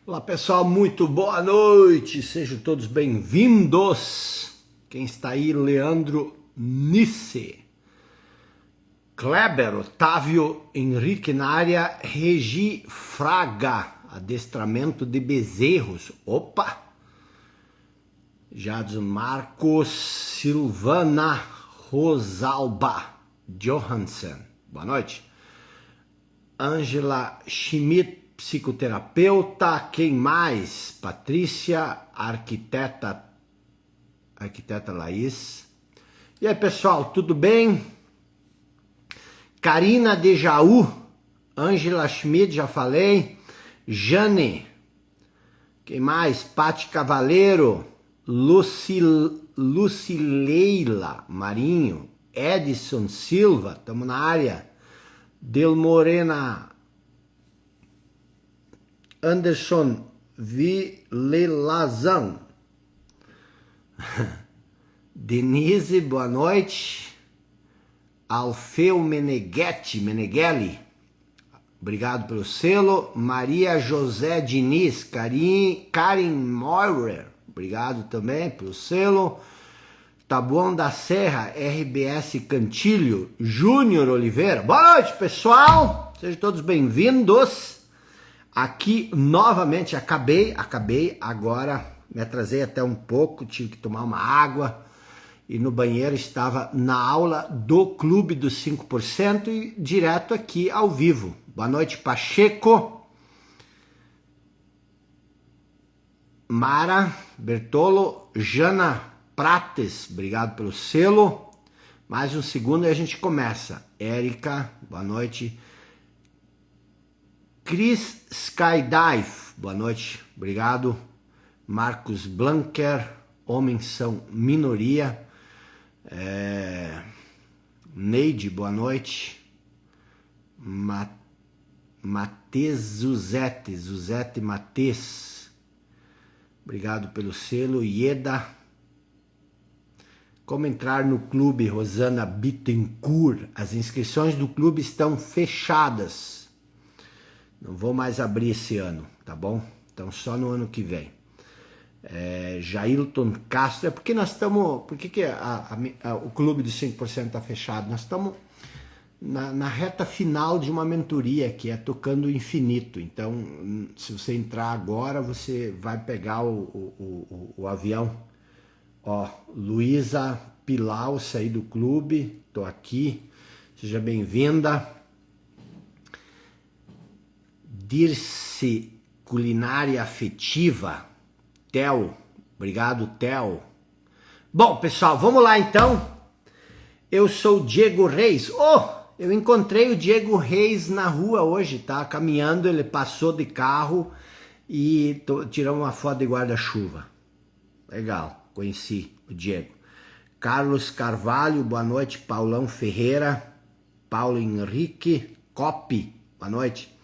Olá pessoal, muito boa noite, sejam todos bem-vindos. Quem está aí? Leandro Nisse, Kleber, Otávio, Henrique na área, Regi Fraga, adestramento de bezerros, opa! Jadson Marcos, Silvana Rosalba Johansen, boa noite. Ângela Schmidt, psicoterapeuta, quem mais? Patrícia, arquiteta Laís. E aí pessoal, tudo bem? Karina de Jaú, Ângela Schmidt, já falei. Jane, quem mais? Pati Cavaleiro, Lucileila Marinho, Edson Silva, estamos na área. Del Morena, Anderson Vilelazan, Denise, boa noite. Alfeu Meneghelli, obrigado pelo selo. Maria José Diniz, Karen Maurer, obrigado também pelo selo. Taboão da Serra, RBS Cantilho, Júnior Oliveira, boa noite pessoal, sejam todos bem-vindos. Aqui novamente, acabei agora, me atrasei até um pouco, tive que tomar uma água e no banheiro estava na aula do Clube dos 5% e direto aqui ao vivo. Boa noite Pacheco, Mara, Bertolo, Jana Prates, obrigado pelo selo. Mais um segundo e a gente começa. Érica, boa noite. Chris Skydive, boa noite, obrigado. Marcos Blanker, homens são minoria. Neide, boa noite. Matês Zuzete Matês, obrigado pelo selo. Ieda, como entrar no clube? Rosana Bittencourt, as inscrições do clube estão fechadas. Não vou mais abrir esse ano, tá bom? Então só no ano que vem. Jailton Castro, porque nós estamos... Por que o clube dos 5% está fechado? Nós estamos na reta final de uma mentoria que é Tocando o Infinito. Então, se você entrar agora, você vai pegar o avião. Ó, Luísa Pilau, saí do clube, tô aqui, seja bem-vinda. Dirce Culinária Afetiva, Theo, obrigado Theo. Bom pessoal, vamos lá então. Eu sou o Diego Reis. Eu encontrei o Diego Reis na rua hoje, tá? Caminhando, ele passou de carro e tiramos uma foto de guarda-chuva. Legal, conheci o Diego. Carlos Carvalho, boa noite. Paulão Ferreira, Paulo Henrique Coppi, boa noite.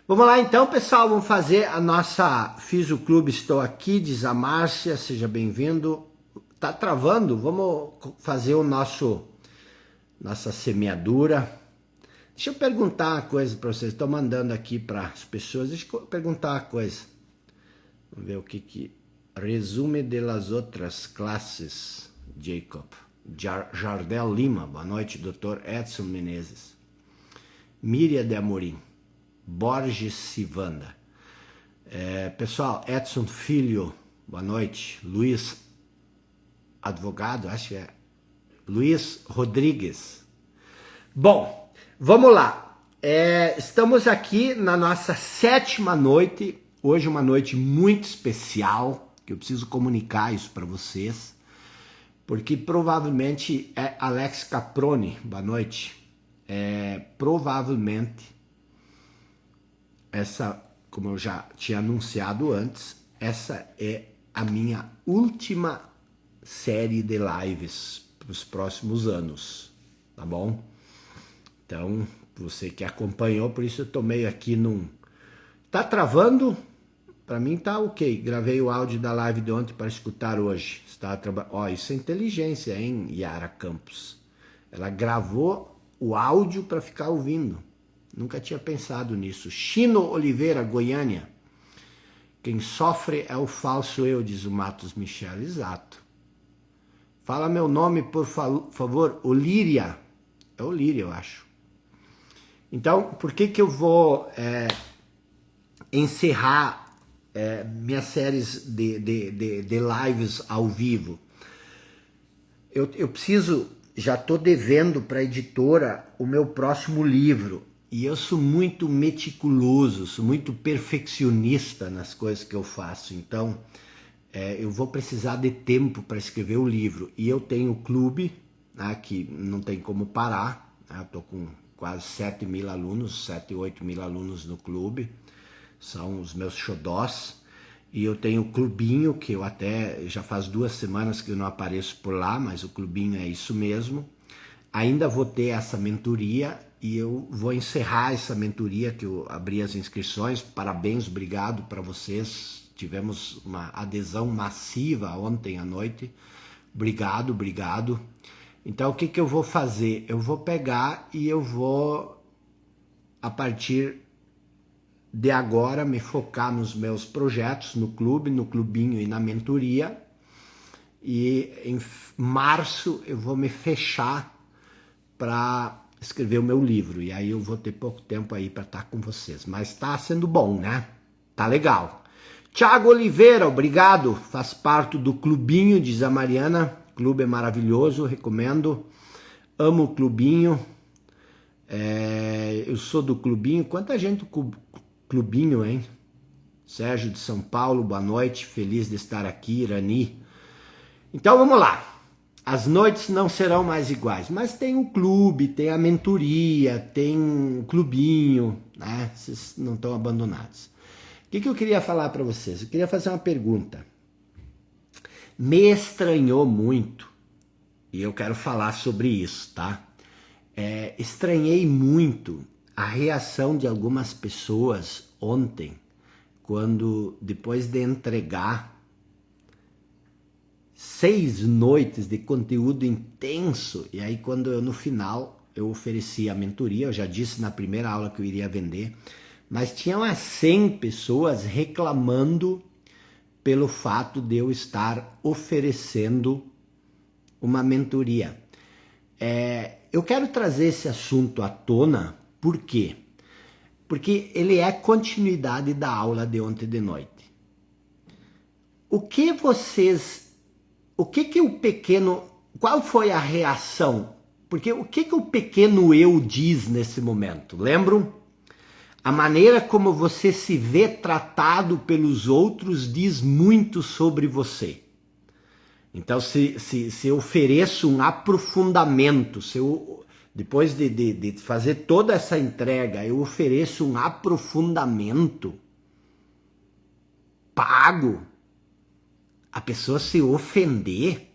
Vamos lá então, pessoal, vamos fazer a nossa... Fiz o clube, estou aqui, diz a Márcia, seja bem-vindo. Tá travando? Vamos fazer o nossa semeadura. Deixa eu perguntar uma coisa para vocês, estou mandando aqui para as pessoas, deixa eu perguntar uma coisa. Vamos ver o que... Resume de las outras classes, Jacob. Jardel Lima, boa noite, Dr. Edson Menezes. Miriam de Amorim. Borges Sivanda. Pessoal, Edson Filho, boa noite. Luiz, advogado, acho que é. Luiz Rodrigues. Bom, vamos lá. Estamos aqui na nossa 7ª noite. Hoje uma noite muito especial, que eu preciso comunicar isso para vocês, porque provavelmente é Alex Caproni, boa noite. Provavelmente essa, como eu já tinha anunciado antes, essa é a minha última série de lives para os próximos anos, tá bom? Então, você que acompanhou, por isso eu tô meio aqui num... Tá travando? Para mim tá ok. Gravei o áudio da live de ontem para escutar hoje. Isso é inteligência, hein, Yara Campos? Ela gravou o áudio para ficar ouvindo. Nunca tinha pensado nisso. Chino Oliveira, Goiânia. Quem sofre é o falso eu, diz o Matos Michel. Exato. Fala meu nome, por favor. Olíria. É Olíria, eu acho. Então, por que eu vou encerrar minhas séries de lives ao vivo? Eu preciso, já estou devendo para a editora o meu próximo livro. E eu sou muito meticuloso, sou muito perfeccionista nas coisas que eu faço. Então, eu vou precisar de tempo para escrever o livro. E eu tenho o clube, né, que não tem como parar. Né, eu estou com quase 7 mil alunos, 7, 8 mil alunos no clube. São os meus xodós. E eu tenho o clubinho, que eu até já faz 2 semanas que eu não apareço por lá, mas o clubinho é isso mesmo. Ainda vou ter essa mentoria e eu vou encerrar essa mentoria que eu abri as inscrições. Parabéns, obrigado para vocês. Tivemos uma adesão massiva ontem à noite. Obrigado, obrigado. Então o que eu vou fazer? Eu vou pegar e eu vou, a partir de agora, me focar nos meus projetos, no clube, no clubinho e na mentoria. E em março eu vou me fechar para escrever o meu livro. E aí eu vou ter pouco tempo aí para estar com vocês. Mas está sendo bom, né? Tá legal. Tiago Oliveira, obrigado. Faz parte do clubinho, diz a Mariana. O clube é maravilhoso, recomendo. Amo o clubinho. Eu sou do clubinho. Quanta gente do clubinho, hein? Sérgio de São Paulo, boa noite. Feliz de estar aqui, Irani. Então vamos lá. As noites não serão mais iguais, mas tem o clube, tem a mentoria, tem o clubinho, né? Vocês não estão abandonados. O que eu queria falar para vocês? Eu queria fazer uma pergunta. Me estranhou muito, e eu quero falar sobre isso, tá? Estranhei muito a reação de algumas pessoas ontem, quando depois de entregar 6 noites de conteúdo intenso, e aí quando eu no final eu ofereci a mentoria, eu já disse na primeira aula que eu iria vender, mas tinham umas 100 pessoas reclamando pelo fato de eu estar oferecendo uma mentoria. Eu quero trazer esse assunto à tona, por quê? Porque ele é continuidade da aula de ontem de noite. Qual foi a reação? Porque o que o pequeno eu diz nesse momento? Lembram? A maneira como você se vê tratado pelos outros diz muito sobre você. Então, se eu ofereço um aprofundamento, depois de fazer toda essa entrega, eu ofereço um aprofundamento pago, a pessoa se ofender.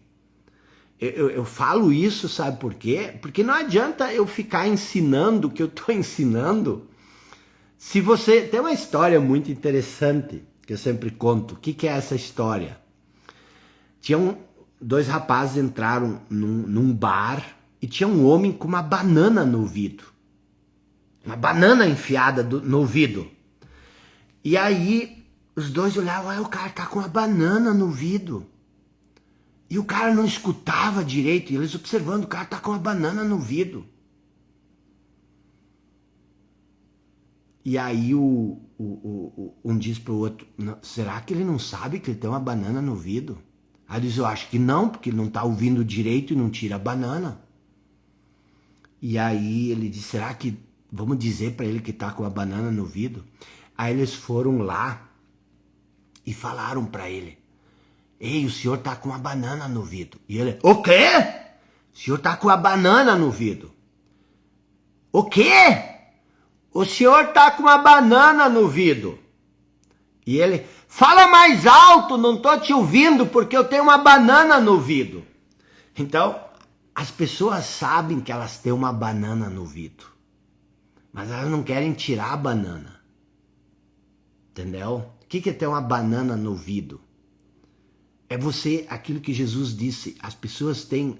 Eu falo isso, sabe por quê? Porque não adianta eu ficar ensinando o que eu estou ensinando. Se você... Tem uma história muito interessante que eu sempre conto. O que é essa história? Tinham 2 rapazes entraram num bar e tinha um homem com uma banana no ouvido. Uma banana enfiada no ouvido. E aí os 2 olhavam, o cara tá com uma banana no ouvido. E o cara não escutava direito, e eles observando, o cara tá com uma banana no ouvido. E aí um diz pro outro, será que ele não sabe que ele tem uma banana no ouvido? Aí diz, eu acho que não, porque ele não tá ouvindo direito e não tira a banana. E aí ele diz, será que vamos dizer para ele que tá com a banana no ouvido? Aí eles foram lá e falaram para ele, ei, o senhor tá com uma banana no ouvido. E ele, o quê? O senhor tá com a banana no ouvido. O quê? O senhor tá com uma banana no ouvido. E ele, fala mais alto, não tô te ouvindo porque eu tenho uma banana no ouvido. Então, as pessoas sabem que elas têm uma banana no ouvido, mas elas não querem tirar a banana. Entendeu? O que é ter uma banana no ouvido? É você, aquilo que Jesus disse, as pessoas têm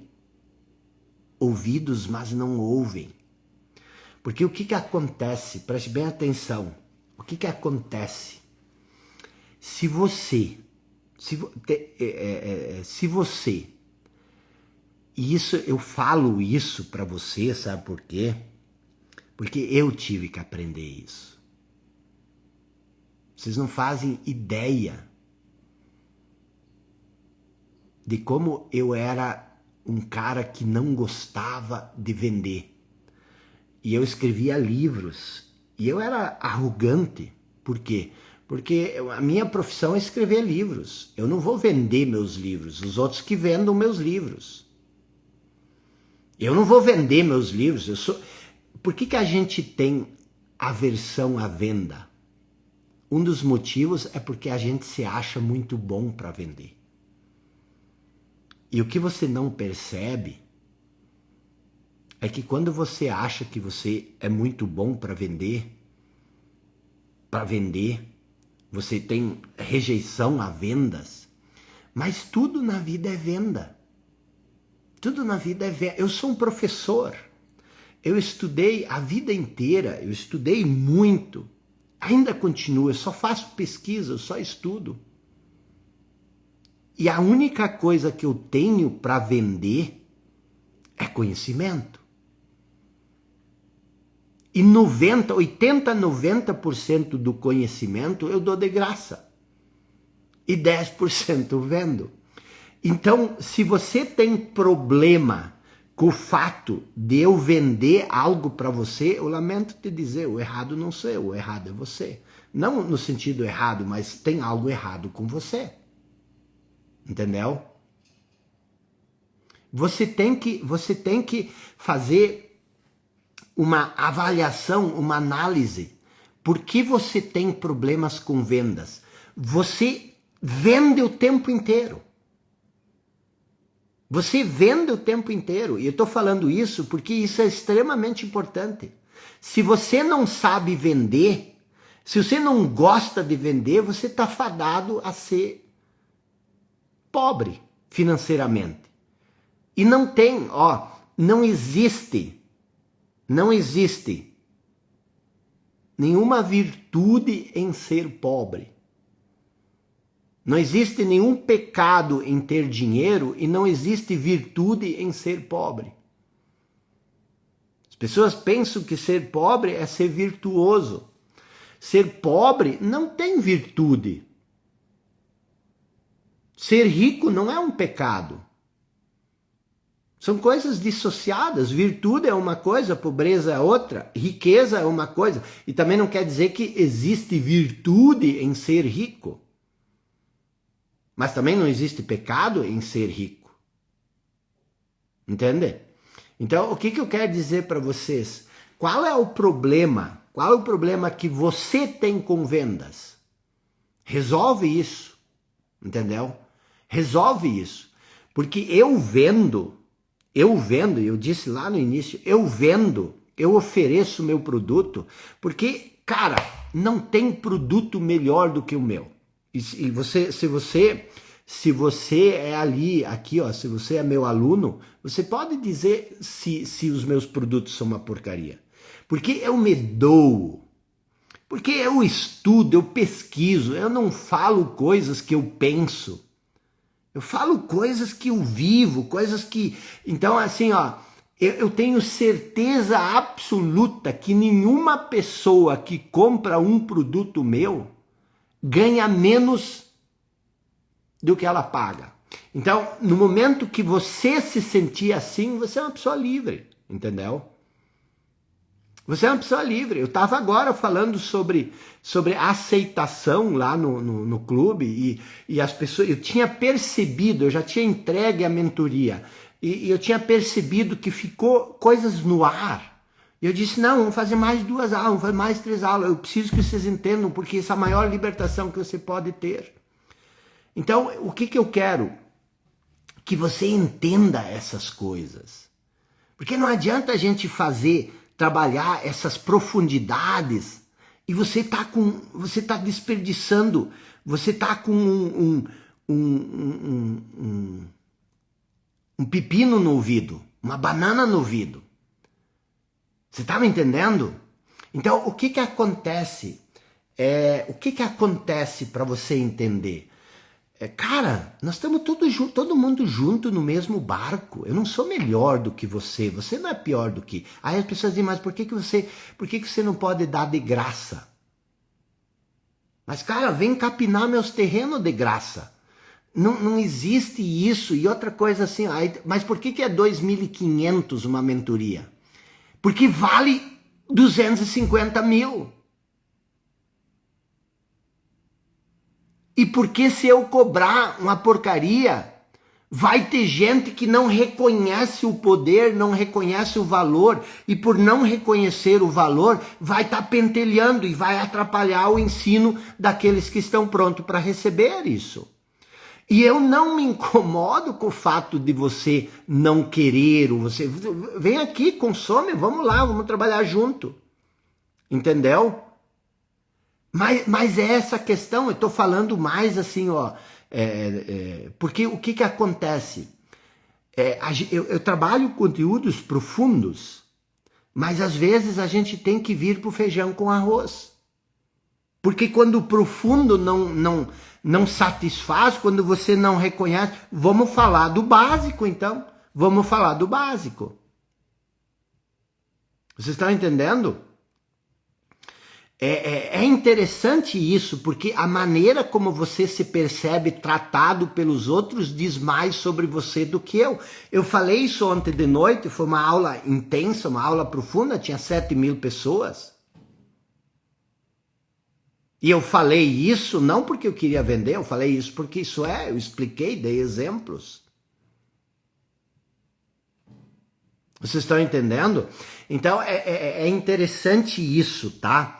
ouvidos, mas não ouvem. Porque o que acontece? Preste bem atenção. O que acontece? Se você, e isso eu falo isso para você, sabe por quê? Porque eu tive que aprender isso. Vocês não fazem ideia de como eu era um cara que não gostava de vender. E eu escrevia livros. E eu era arrogante. Por quê? Porque a minha profissão é escrever livros. Eu não vou vender meus livros. Os outros que vendam meus livros. Eu não vou vender meus livros. Por que a gente tem aversão à venda? Um dos motivos é porque a gente se acha muito bom para vender. E o que você não percebe é que quando você acha que você é muito bom para vender, você tem rejeição a vendas, mas tudo na vida é venda. Tudo na vida é venda. Eu sou um professor. Eu estudei a vida inteira, eu estudei muito. Ainda continuo, eu só faço pesquisa, eu só estudo. E a única coisa que eu tenho para vender é conhecimento. E 80-90% do conhecimento eu dou de graça. E 10% eu vendo. Então, se você tem problema com o fato de eu vender algo para você, eu lamento te dizer, o errado não sou eu, o errado é você. Não no sentido errado, mas tem algo errado com você. Entendeu? Você tem que fazer uma avaliação, uma análise. Por que você tem problemas com vendas? Você vende o tempo inteiro. Você vende o tempo inteiro. E eu estou falando isso porque isso é extremamente importante. Se você não sabe vender, se você não gosta de vender, você está fadado a ser pobre financeiramente. E não tem, não existe nenhuma virtude em ser pobre. Não existe nenhum pecado em ter dinheiro e não existe virtude em ser pobre. As pessoas pensam que ser pobre é ser virtuoso. Ser pobre não tem virtude. Ser rico não é um pecado. São coisas dissociadas. Virtude é uma coisa, pobreza é outra, riqueza é uma coisa. E também não quer dizer que existe virtude em ser rico. Mas também não existe pecado em ser rico. Entende? Então, o que eu quero dizer para vocês? Qual é o problema? Qual é o problema que você tem com vendas? Resolve isso. Entendeu? Resolve isso. Porque eu vendo, eu disse lá no início, eu ofereço meu produto, porque, cara, não tem produto melhor do que o meu. E você, se você é aqui, se você é meu aluno, você pode dizer se os meus produtos são uma porcaria. Porque eu me dou, porque eu estudo, eu pesquiso, eu não falo coisas que eu penso. Eu falo coisas que eu vivo, coisas que... Então, assim, eu tenho certeza absoluta que nenhuma pessoa que compra um produto meu ganha menos do que ela paga. Então, no momento que você se sentir assim, você é uma pessoa livre, entendeu? Você é uma pessoa livre. Eu estava agora falando sobre aceitação lá no clube e as pessoas... Eu tinha percebido, eu já tinha entregue a mentoria e eu tinha percebido que ficou coisas no ar. E eu disse, não, vamos fazer mais 2 aulas, vamos fazer mais 3 aulas. Eu preciso que vocês entendam, porque essa é a maior libertação que você pode ter. Então, o que eu quero? Que você entenda essas coisas. Porque não adianta a gente trabalhar essas profundidades e você tá desperdiçando, você tá com um pepino no ouvido, uma banana no ouvido. Você tá me entendendo? Então, o que acontece? o que que acontece para você entender? Cara, nós estamos todo mundo junto no mesmo barco. Eu não sou melhor do que você não é pior do que. Aí as pessoas dizem, mas por que que você não pode dar de graça? Mas cara, vem capinar meus terrenos de graça. Não existe isso. E outra coisa assim, mas por que é 2.500 uma mentoria? Porque vale 250 mil. E porque se eu cobrar uma porcaria, vai ter gente que não reconhece o poder, não reconhece o valor, e por não reconhecer o valor, vai estar pentelhando e vai atrapalhar o ensino daqueles que estão prontos para receber isso. E eu não me incomodo com o fato de você não querer, ou você vem aqui, consome, vamos lá, vamos trabalhar junto. Entendeu? Mas é essa questão, eu estou falando mais assim, porque o que acontece? Eu trabalho conteúdos profundos, mas às vezes a gente tem que vir para o feijão com arroz. Porque quando o profundo não satisfaz, quando você não reconhece, vamos falar do básico então, vamos falar do básico. Vocês estão entendendo? É interessante isso, porque a maneira como você se percebe tratado pelos outros diz mais sobre você do que eu. Eu falei isso ontem de noite, foi uma aula intensa, uma aula profunda, tinha 7.000 pessoas. E eu falei isso não porque eu queria vender, eu falei isso porque eu expliquei, dei exemplos. Vocês estão entendendo? Então é interessante isso, tá?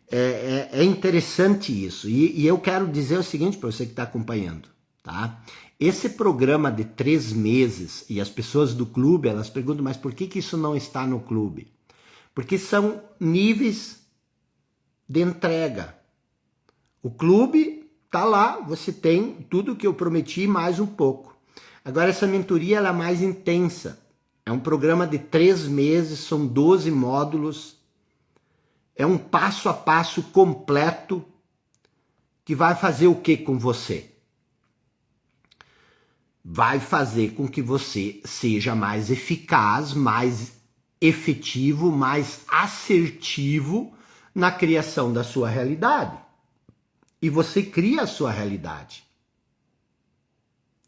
É interessante isso. E eu quero dizer o seguinte para você que está acompanhando, tá? Esse programa de 3 meses, e as pessoas do clube, elas perguntam, mas por que isso não está no clube? Porque são níveis de entrega. O clube tá lá, você tem tudo que eu prometi mais um pouco. Agora essa mentoria ela é mais intensa. É um programa de 3 meses, são 12 módulos. É um passo a passo completo que vai fazer o que com você? Vai fazer com que você seja mais eficaz, mais efetivo, mais assertivo na criação da sua realidade. E você cria a sua realidade.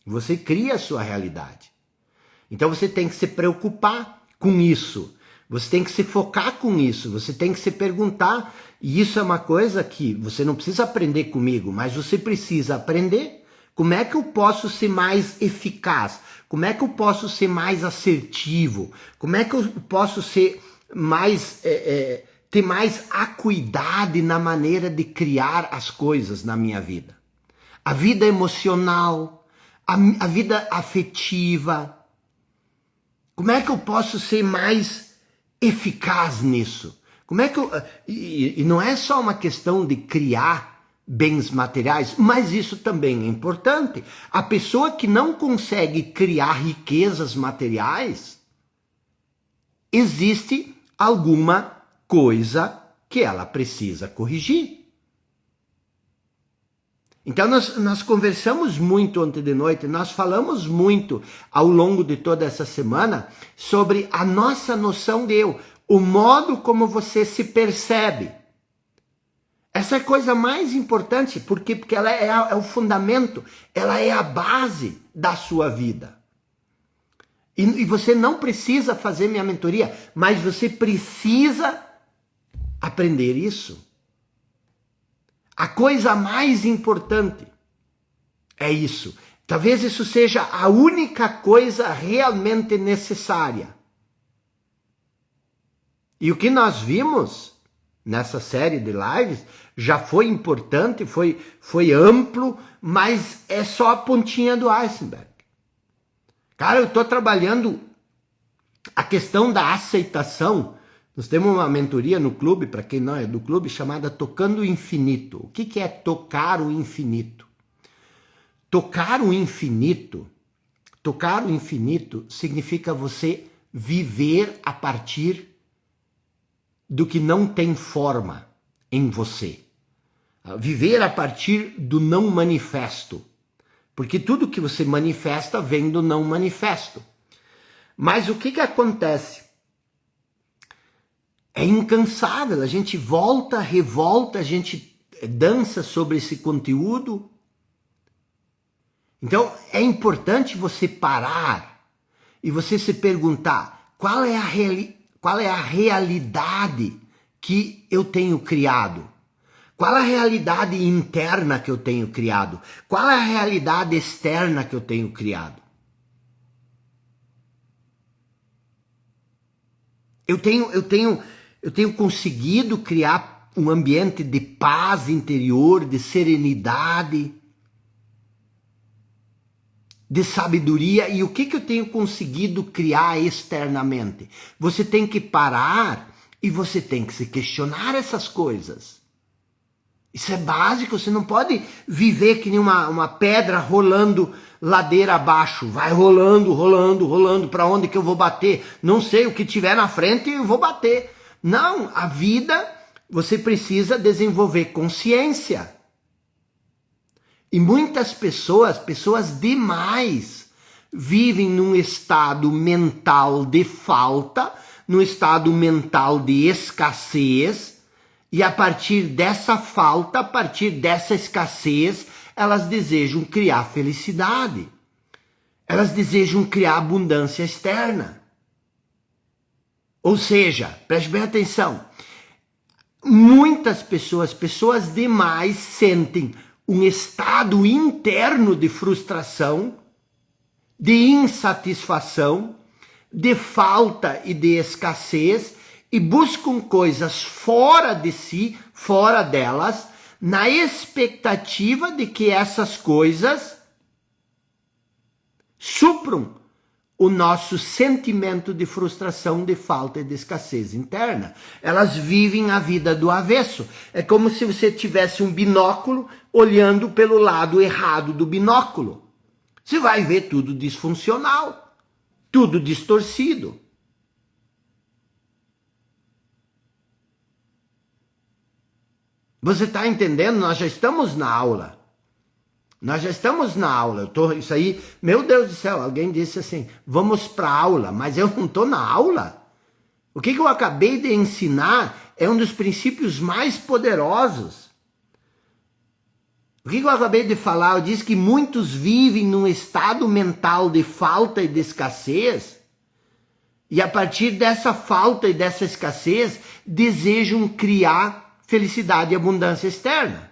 Você cria a sua realidade. Então você tem que se preocupar com isso. Você tem que se focar com isso, você tem que se perguntar, e isso é uma coisa que você não precisa aprender comigo, mas você precisa aprender como é que eu posso ser mais eficaz, como é que eu posso ser mais assertivo, como é que eu posso ser mais, ter mais acuidade na maneira de criar as coisas na minha vida. A vida emocional, a vida afetiva, como é que eu posso ser mais eficaz nisso? Como é que e não é só uma questão de criar bens materiais, mas isso também é importante. A pessoa que não consegue criar riquezas materiais, existe alguma coisa que ela precisa corrigir. Então nós conversamos muito ontem de noite, nós falamos muito ao longo de toda essa semana sobre a nossa noção de eu, o modo como você se percebe. Essa é a coisa mais importante, porque ela é o fundamento, ela é a base da sua vida. E você não precisa fazer minha mentoria, mas você precisa aprender isso. A coisa mais importante é isso. Talvez isso seja a única coisa realmente necessária. E o que nós vimos nessa série de lives já foi importante, foi amplo, mas é só a pontinha do iceberg. Cara, eu estou trabalhando a questão da aceitação. Nós temos uma mentoria no clube, para quem não é do clube, chamada Tocando o Infinito. O que é tocar o infinito? Tocar o infinito significa você viver a partir do que não tem forma em você. Viver a partir do não manifesto. Porque tudo que você manifesta vem do não manifesto. Mas o que acontece? É incansável, a gente volta, revolta, a gente dança sobre esse conteúdo. Então é importante você parar e você se perguntar qual é a realidade que eu tenho criado. Qual a realidade interna que eu tenho criado? Qual é a realidade externa que eu tenho criado? Eu tenho conseguido criar um ambiente de paz interior, de serenidade, de sabedoria. E o que eu tenho conseguido criar externamente? Você tem que parar e você tem que se questionar essas coisas. Isso é básico, você não pode viver que nem uma pedra rolando ladeira abaixo. Vai rolando, rolando, rolando, para onde que eu vou bater? Não sei, o que tiver na frente eu vou bater. Não, a vida, você precisa desenvolver consciência. E muitas pessoas demais, vivem num estado mental de falta, num estado mental de escassez. E a partir dessa falta, a partir dessa escassez, elas desejam criar felicidade. Elas desejam criar abundância externa. Ou seja, preste bem atenção, muitas pessoas demais sentem um estado interno de frustração, de insatisfação, de falta e de escassez, e buscam coisas fora de si, fora delas, na expectativa de que essas coisas supram o nosso sentimento de frustração, de falta e de escassez interna. Elas vivem a vida do avesso. É como se você tivesse um binóculo olhando pelo lado errado do binóculo. Você vai ver tudo disfuncional, tudo distorcido. Você está entendendo? Nós já estamos na aula. Isso aí, meu Deus do céu, alguém disse assim, vamos para a aula, mas eu não estou na aula. O que eu acabei de ensinar é um dos princípios mais poderosos. O que eu acabei de falar? Eu disse que muitos vivem num estado mental de falta e de escassez, e a partir dessa falta e dessa escassez, desejam criar felicidade e abundância externa.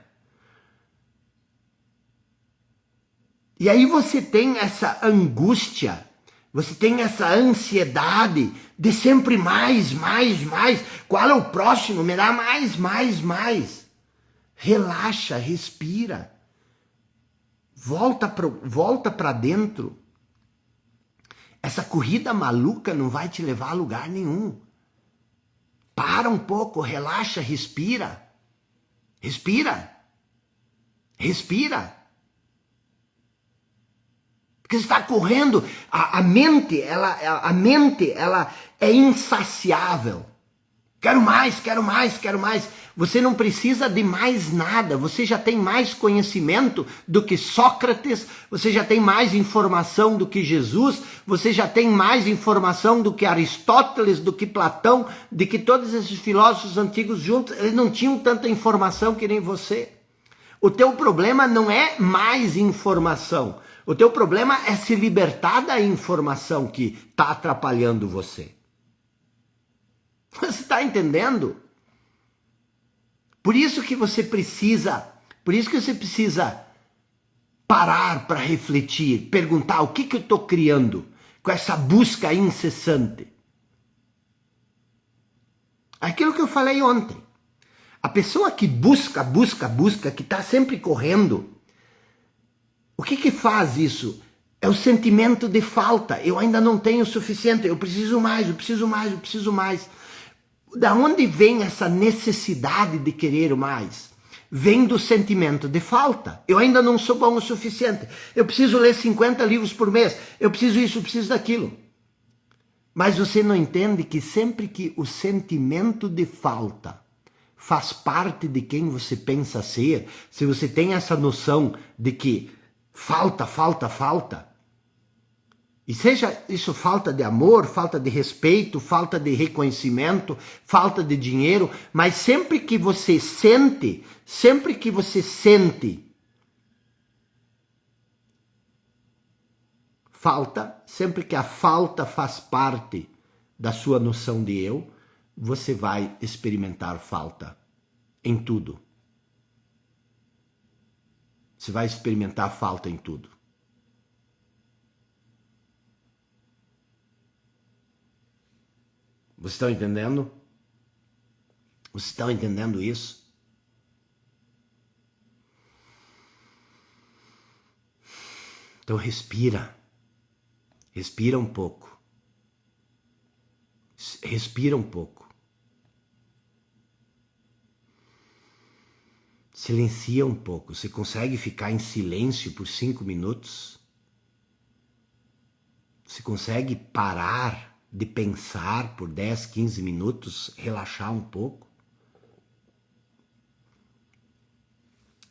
E aí você tem essa angústia, você tem essa ansiedade de sempre mais. Qual é o próximo? Me dá mais. Relaxa, respira. Volta para dentro. Essa corrida maluca não vai te levar a lugar nenhum. Para um pouco, relaxa, respira. Porque você está correndo, a mente é insaciável. Quero mais. Você não precisa de mais nada, você já tem mais conhecimento do que Sócrates, você já tem mais informação do que Jesus, você já tem mais informação do que Aristóteles, do que Platão, de que todos esses filósofos antigos juntos, eles não tinham tanta informação que nem você. O teu problema não é mais informação, o teu problema é se libertar da informação que está atrapalhando você. Você está entendendo? Por isso que você precisa parar para refletir, perguntar o que eu estou criando com essa busca incessante. Aquilo que eu falei ontem. A pessoa que busca, que está sempre correndo, o que faz isso? É o sentimento de falta. Eu ainda não tenho o suficiente, eu preciso mais. Da onde vem essa necessidade de querer mais? Vem do sentimento de falta. Eu ainda não sou bom o suficiente. Eu preciso ler 50 livros por mês. Eu preciso isso, eu preciso daquilo. Mas você não entende que sempre que o sentimento de falta faz parte de quem você pensa ser, se você tem essa noção de que falta, e seja isso falta de amor, falta de respeito, falta de reconhecimento, falta de dinheiro, mas sempre que você sente falta, sempre que a falta faz parte da sua noção de eu, você vai experimentar falta em tudo. Você vai experimentar falta em tudo. Vocês estão entendendo? Vocês estão entendendo isso? Então respira. Respira um pouco. Respira um pouco. Silencia um pouco. Você consegue ficar em silêncio por 5 minutos? Você consegue parar de pensar por 10, 15 minutos, relaxar um pouco?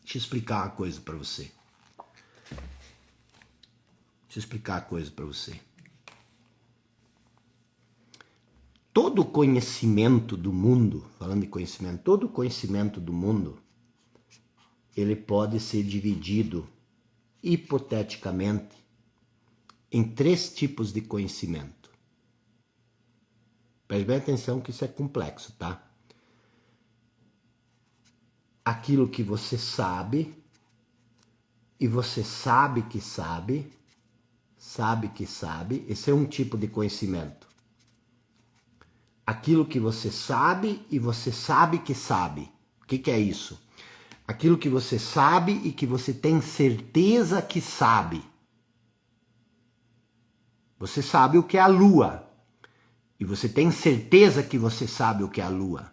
Deixa eu explicar uma coisa para você. Todo conhecimento do mundo, falando de conhecimento, todo conhecimento do mundo, ele pode ser dividido, hipoteticamente, em 3 tipos de conhecimento. Preste bem atenção que isso é complexo, tá? Aquilo que você sabe, e você sabe que sabe, esse é um tipo de conhecimento. Aquilo que você sabe e você sabe que sabe. O que é isso? Aquilo que você sabe e que você tem certeza que sabe. Você sabe o que é a lua. E você tem certeza que você sabe o que é a lua.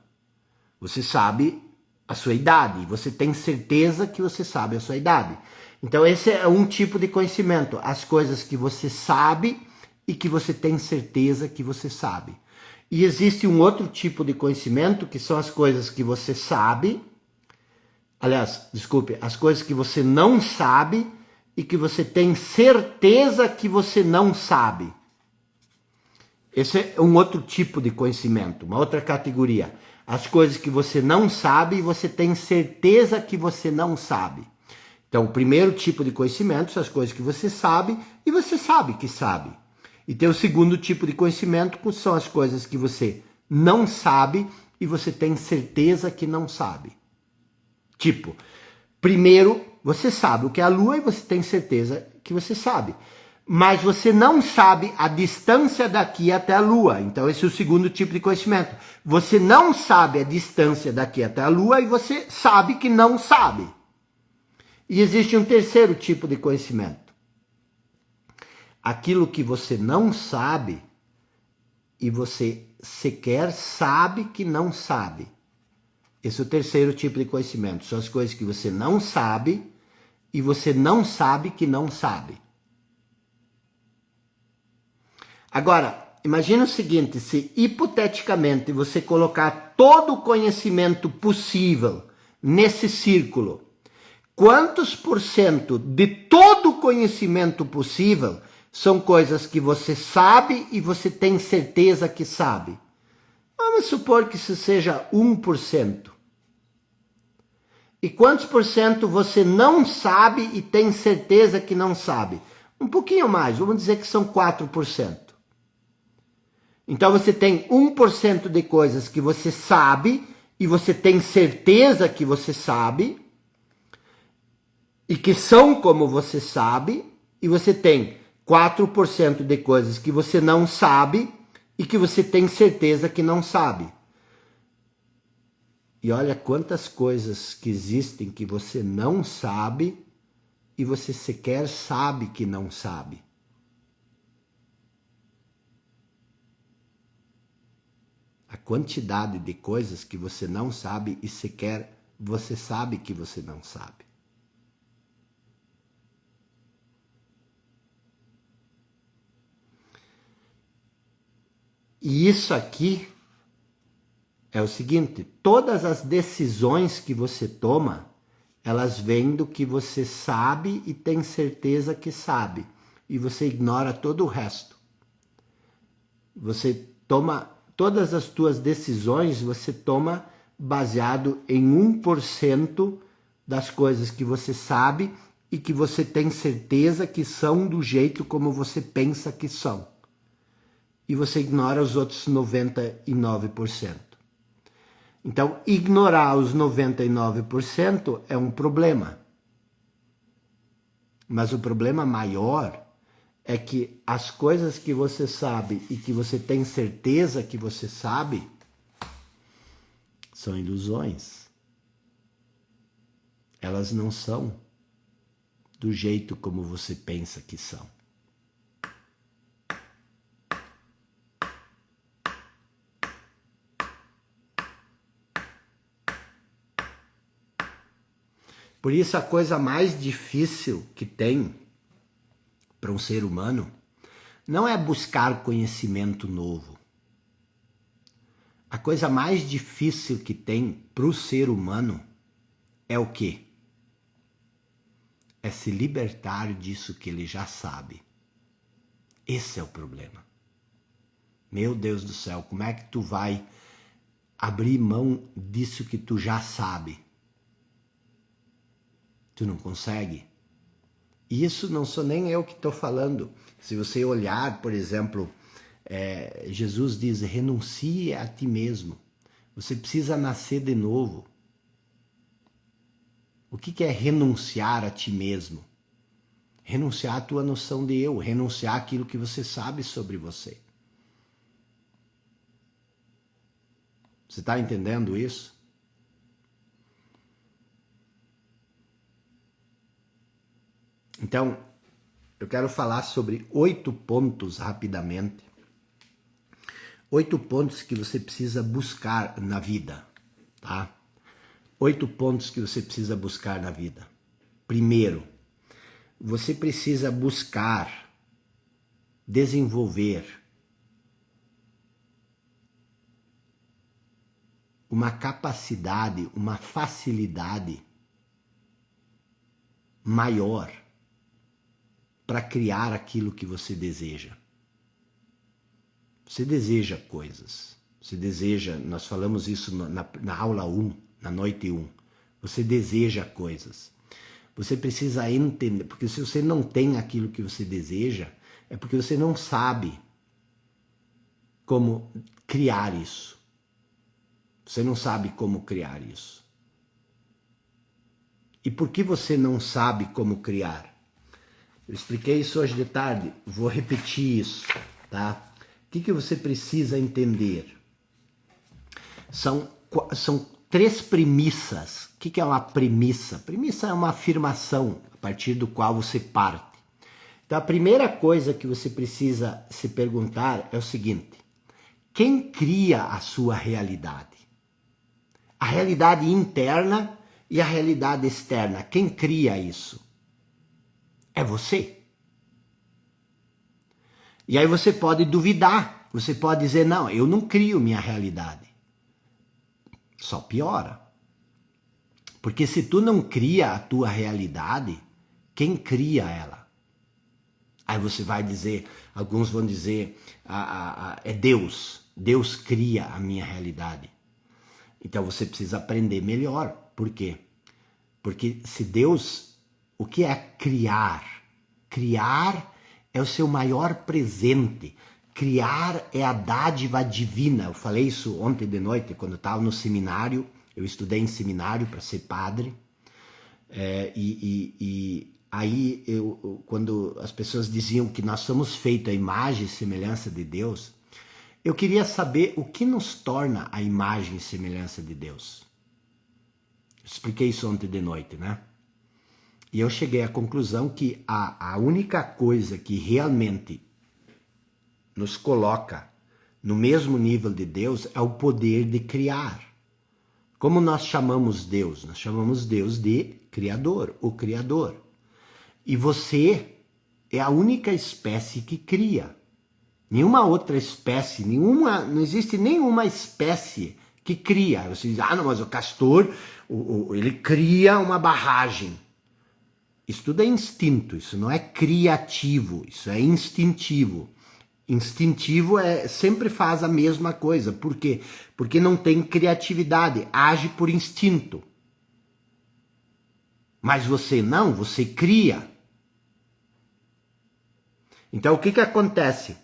Você sabe a sua idade. Você tem certeza que você sabe a sua idade. Então esse é um tipo de conhecimento. As coisas que você sabe e que você tem certeza que você sabe. E existe um outro tipo de conhecimento que são as coisas que você sabe. Aliás, desculpe, as coisas que você não sabe e que você tem certeza que você não sabe. Esse é um outro tipo de conhecimento, uma outra categoria. As coisas que você não sabe e você tem certeza que você não sabe. Então, o primeiro tipo de conhecimento são as coisas que você sabe e você sabe que sabe. E tem o segundo tipo de conhecimento, que são as coisas que você não sabe e você tem certeza que não sabe. Tipo, primeiro, você sabe o que é a lua e você tem certeza que você sabe. Mas você não sabe a distância daqui até a lua. Então esse é o segundo tipo de conhecimento. Você não sabe a distância daqui até a lua e você sabe que não sabe. E existe um terceiro tipo de conhecimento. Aquilo que você não sabe e você sequer sabe que não sabe. Esse é o terceiro tipo de conhecimento. São as coisas que você não sabe e você não sabe que não sabe. Agora, imagina o seguinte, se hipoteticamente você colocar todo o conhecimento possível nesse círculo, quantos por cento de todo o conhecimento possível são coisas que você sabe e você tem certeza que sabe? Vamos supor que isso seja 1%. E quantos por cento você não sabe e tem certeza que não sabe? Um pouquinho mais, vamos dizer que são 4%. Então você tem 1% de coisas que você sabe e você tem certeza que você sabe e que são como você sabe, e você tem 4% de coisas que você não sabe e que você tem certeza que não sabe. E olha quantas coisas que existem que você não sabe e você sequer sabe que não sabe. A quantidade de coisas que você não sabe e sequer você sabe que você não sabe. E isso aqui é o seguinte: todas as decisões que você toma, elas vêm do que você sabe e tem certeza que sabe. E você ignora todo o resto. Você toma, todas as tuas decisões, você toma baseado em 1% das coisas que você sabe e que você tem certeza que são do jeito como você pensa que são. E você ignora os outros 99%. Então, ignorar os 99% é um problema. Mas o problema maior é que as coisas que você sabe e que você tem certeza que você sabe são ilusões. Elas não são do jeito como você pensa que são. Por isso, a coisa mais difícil que tem para um ser humano não é buscar conhecimento novo. A coisa mais difícil que tem para o ser humano é o quê? É se libertar disso que ele já sabe. Esse é o problema. Meu Deus do céu, como é que tu vai abrir mão disso que tu já sabe? Tu não consegue? E isso não sou nem eu que estou falando. Se você olhar, por exemplo, Jesus diz, renuncie a ti mesmo. Você precisa nascer de novo. O que é renunciar a ti mesmo? Renunciar à tua noção de eu, renunciar àquilo que você sabe sobre você. Você está entendendo isso? Então, eu quero falar sobre 8 pontos rapidamente. 8 pontos que você precisa buscar na vida, tá? 8 pontos que você precisa buscar na vida. Primeiro, você precisa buscar desenvolver uma capacidade, uma facilidade maior para criar aquilo que você deseja. Você deseja coisas. Você deseja, nós falamos isso na aula 1, na noite 1. Você deseja coisas. Você precisa entender, porque se você não tem aquilo que você deseja, é porque você não sabe como criar isso. Você não sabe como criar isso. E por que você não sabe como criar? Eu expliquei isso hoje de tarde, vou repetir isso, tá? O que você precisa entender? São 3 premissas. O que é uma premissa? Premissa é uma afirmação a partir do qual você parte. Então, a primeira coisa que você precisa se perguntar é o seguinte: quem cria a sua realidade? A realidade interna e a realidade externa. Quem cria isso? É você. E aí você pode duvidar. Você pode dizer, não, eu não crio minha realidade. Só piora. Porque se tu não cria a tua realidade, quem cria ela? Aí você vai dizer, alguns vão dizer, é Deus. Deus cria a minha realidade. Então você precisa aprender melhor. Por quê? Porque se Deus, o que é criar? Criar é o seu maior presente. Criar é a dádiva divina. Eu falei isso ontem de noite, quando eu estava no seminário. Eu estudei em seminário para ser padre. Aí, quando as pessoas diziam que nós somos feitos à imagem e semelhança de Deus, eu queria saber o que nos torna a imagem e semelhança de Deus. Eu expliquei isso ontem de noite, né? E eu cheguei à conclusão que a única coisa que realmente nos coloca no mesmo nível de Deus é o poder de criar. Como nós chamamos Deus? Nós chamamos Deus de Criador, o Criador. E você é a única espécie que cria. Nenhuma outra espécie, não existe nenhuma espécie que cria. Você diz, não, mas o castor, ele cria uma barragem. Isso tudo é instinto, isso não é criativo, isso é instintivo. Instintivo sempre faz a mesma coisa. Por quê? Porque não tem criatividade, age por instinto. Mas você não, você cria. Então o que acontece?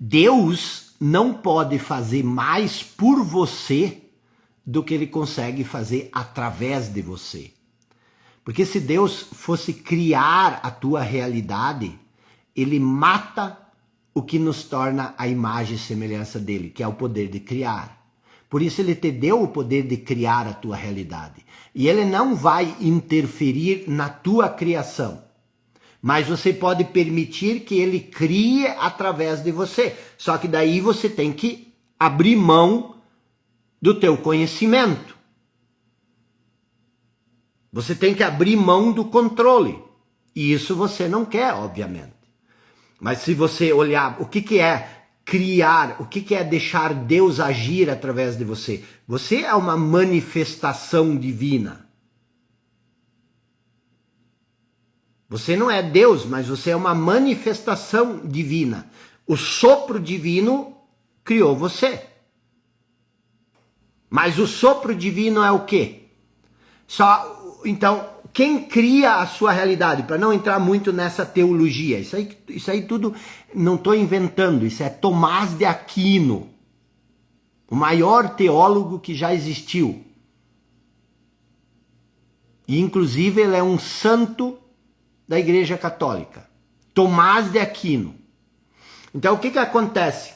Deus não pode fazer mais por você do que ele consegue fazer através de você. Porque se Deus fosse criar a tua realidade, ele mata o que nos torna a imagem e semelhança dele, que é o poder de criar. Por isso ele te deu o poder de criar a tua realidade. E ele não vai interferir na tua criação. Mas você pode permitir que ele crie através de você. Só que daí você tem que abrir mão do teu conhecimento. Você tem que abrir mão do controle. E isso você não quer, obviamente. Mas se você olhar o que é criar, o que é deixar Deus agir através de você, você é uma manifestação divina. Você não é Deus, mas você é uma manifestação divina. O sopro divino criou você. Mas o sopro divino é o quê? Então, quem cria a sua realidade? Para não entrar muito nessa teologia, isso aí tudo não estou inventando, isso é Tomás de Aquino, o maior teólogo que já existiu. E inclusive ele é um santo da Igreja Católica, Tomás de Aquino. Então o que acontece?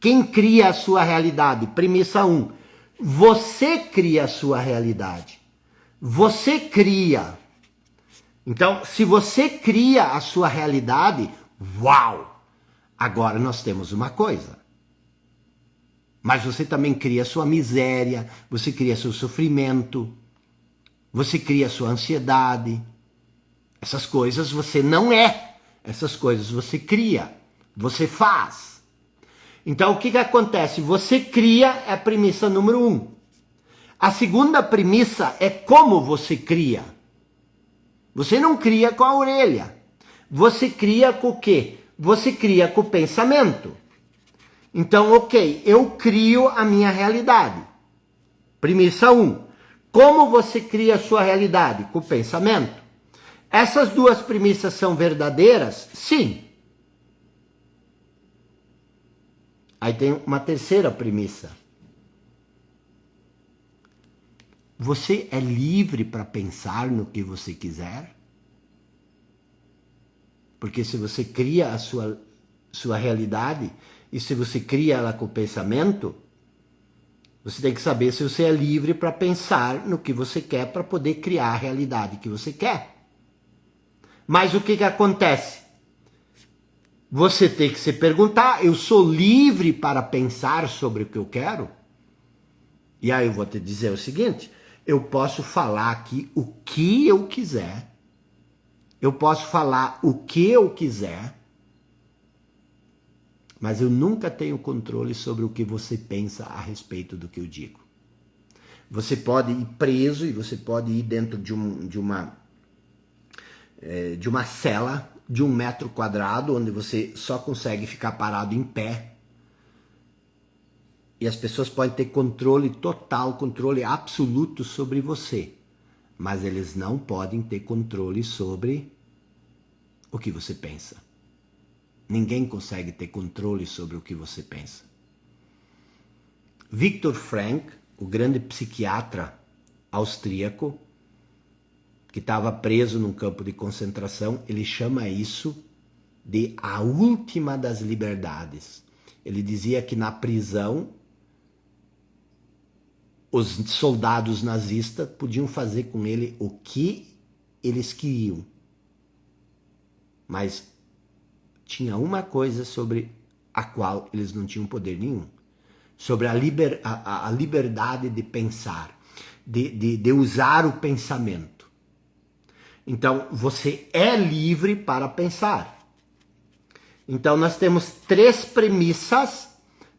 Quem cria a sua realidade? Premissa 1. Você cria a sua realidade. Você cria. Então, se você cria a sua realidade, uau! Agora nós temos uma coisa. Mas você também cria a sua miséria, você cria seu sofrimento, você cria a sua ansiedade. Essas coisas você não é. Essas coisas você cria, você faz. Então, o que acontece? Você cria é a premissa número 1. A segunda premissa é como você cria. Você não cria com a orelha. Você cria com o quê? Você cria com o pensamento. Então, ok, eu crio a minha realidade. Premissa 1. Como você cria a sua realidade? Com o pensamento. Essas duas premissas são verdadeiras? Sim. Aí tem uma terceira premissa. Você é livre para pensar no que você quiser? Porque se você cria a sua realidade, e se você cria ela com o pensamento, você tem que saber se você é livre para pensar no que você quer para poder criar a realidade que você quer. Mas o que acontece? Você tem que se perguntar, eu sou livre para pensar sobre o que eu quero? E aí eu vou te dizer o seguinte, eu posso falar aqui o que eu quiser, eu posso falar o que eu quiser, mas eu nunca tenho controle sobre o que você pensa a respeito do que eu digo. Você pode ir preso e você pode ir dentro de uma cela de 1 metro quadrado, onde você só consegue ficar parado em pé. E as pessoas podem ter controle total, controle absoluto sobre você. Mas eles não podem ter controle sobre o que você pensa. Ninguém consegue ter controle sobre o que você pensa. Viktor Frankl, o grande psiquiatra austríaco, que estava preso num campo de concentração, ele chama isso de a última das liberdades. Ele dizia que na prisão, os soldados nazistas podiam fazer com ele o que eles queriam. Mas tinha uma coisa sobre a qual eles não tinham poder nenhum. Sobre a liberdade de pensar, de usar o pensamento. Então, você é livre para pensar. Então, nós temos 3 premissas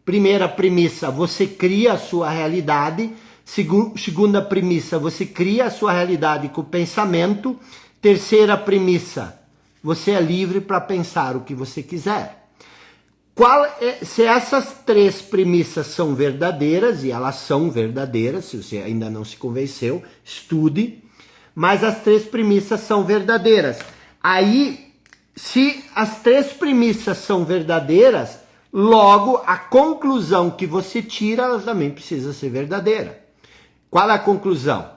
Primeira premissa, você cria a sua realidade. Segunda premissa, você cria a sua realidade com o pensamento. Terceira premissa, você é livre para pensar o que você quiser. Se essas três premissas são verdadeiras, e elas são verdadeiras, se você ainda não se convenceu, estude, mas as três premissas são verdadeiras. Aí, se as três premissas são verdadeiras, logo a conclusão que você tira, ela também precisa ser verdadeira. Qual é a conclusão?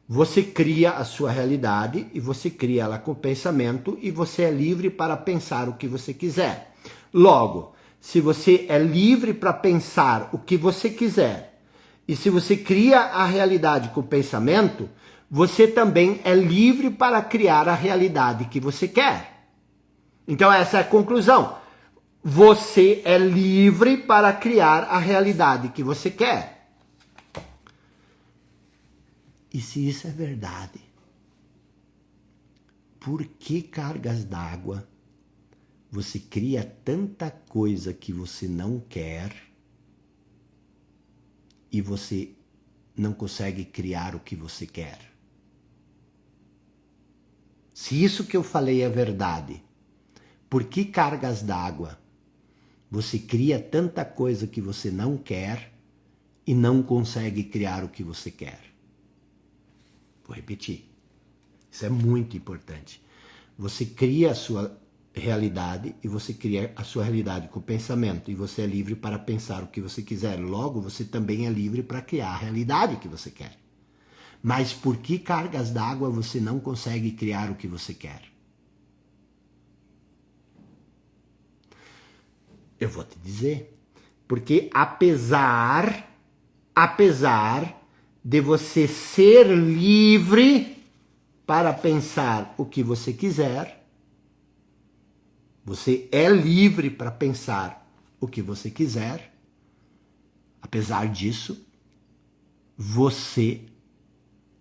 Você cria a sua realidade e você cria ela com o pensamento e você é livre para pensar o que você quiser. Logo, se você é livre para pensar o que você quiser e se você cria a realidade com o pensamento, você também é livre para criar a realidade que você quer. Então essa é a conclusão. Você é livre para criar a realidade que você quer. E se isso é verdade, por que cargas d'água você cria tanta coisa que você não quer e você não consegue criar o que você quer? Se isso que eu falei é verdade, por que cargas d'água você cria tanta coisa que você não quer e não consegue criar o que você quer? Vou repetir. Isso é muito importante. Você cria a sua realidade e você cria a sua realidade com o pensamento e você é livre para pensar o que você quiser. Logo, você também é livre para criar a realidade que você quer. Mas por que cargas d'água você não consegue criar o que você quer? Eu vou te dizer. Porque apesar de você ser livre para pensar o que você quiser, você é livre para pensar o que você quiser, apesar disso, você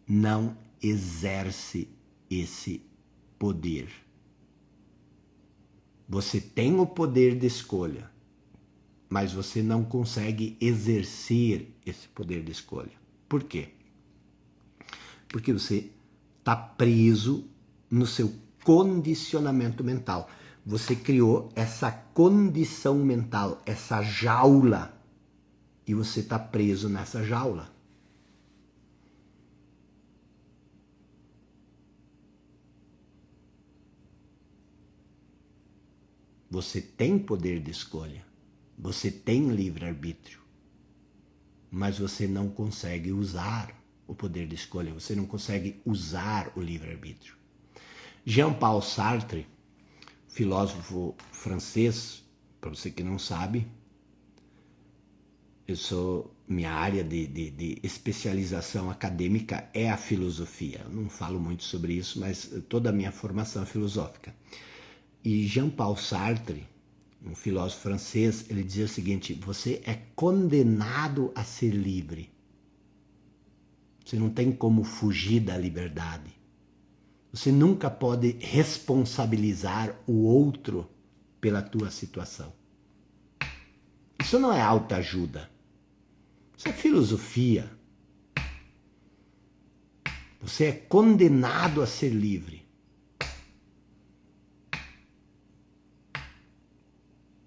não exerce esse poder. Você tem o poder de escolha, mas você não consegue exercer esse poder de escolha. Por quê? Porque você está preso no seu condicionamento mental. Você criou essa condição mental, essa jaula, e você está preso nessa jaula. Você tem poder de escolha. Você tem livre-arbítrio, mas você não consegue usar o poder de escolha, você não consegue usar o livre-arbítrio. Jean-Paul Sartre, filósofo francês, para você que não sabe, minha área de especialização acadêmica é a filosofia. Eu não falo muito sobre isso, mas toda a minha formação é filosófica. E Jean-Paul Sartre, um filósofo francês, ele dizia o seguinte: você é condenado a ser livre. Você não tem como fugir da liberdade. Você nunca pode responsabilizar o outro pela tua situação. Isso não é autoajuda. Isso é filosofia. Você é condenado a ser livre.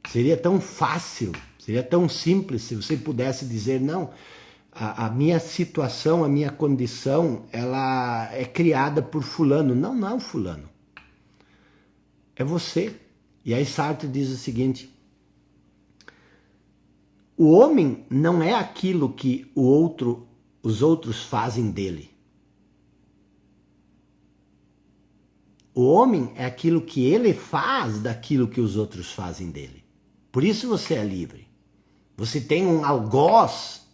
Seria tão fácil, seria tão simples se você pudesse dizer, não, a minha situação, a minha condição, ela é criada por fulano. Não, não é o fulano. É você. E aí Sartre diz o seguinte: o homem não é aquilo que os outros fazem dele. O homem é aquilo que ele faz daquilo que os outros fazem dele. Por isso você é livre. Você tem um algoz.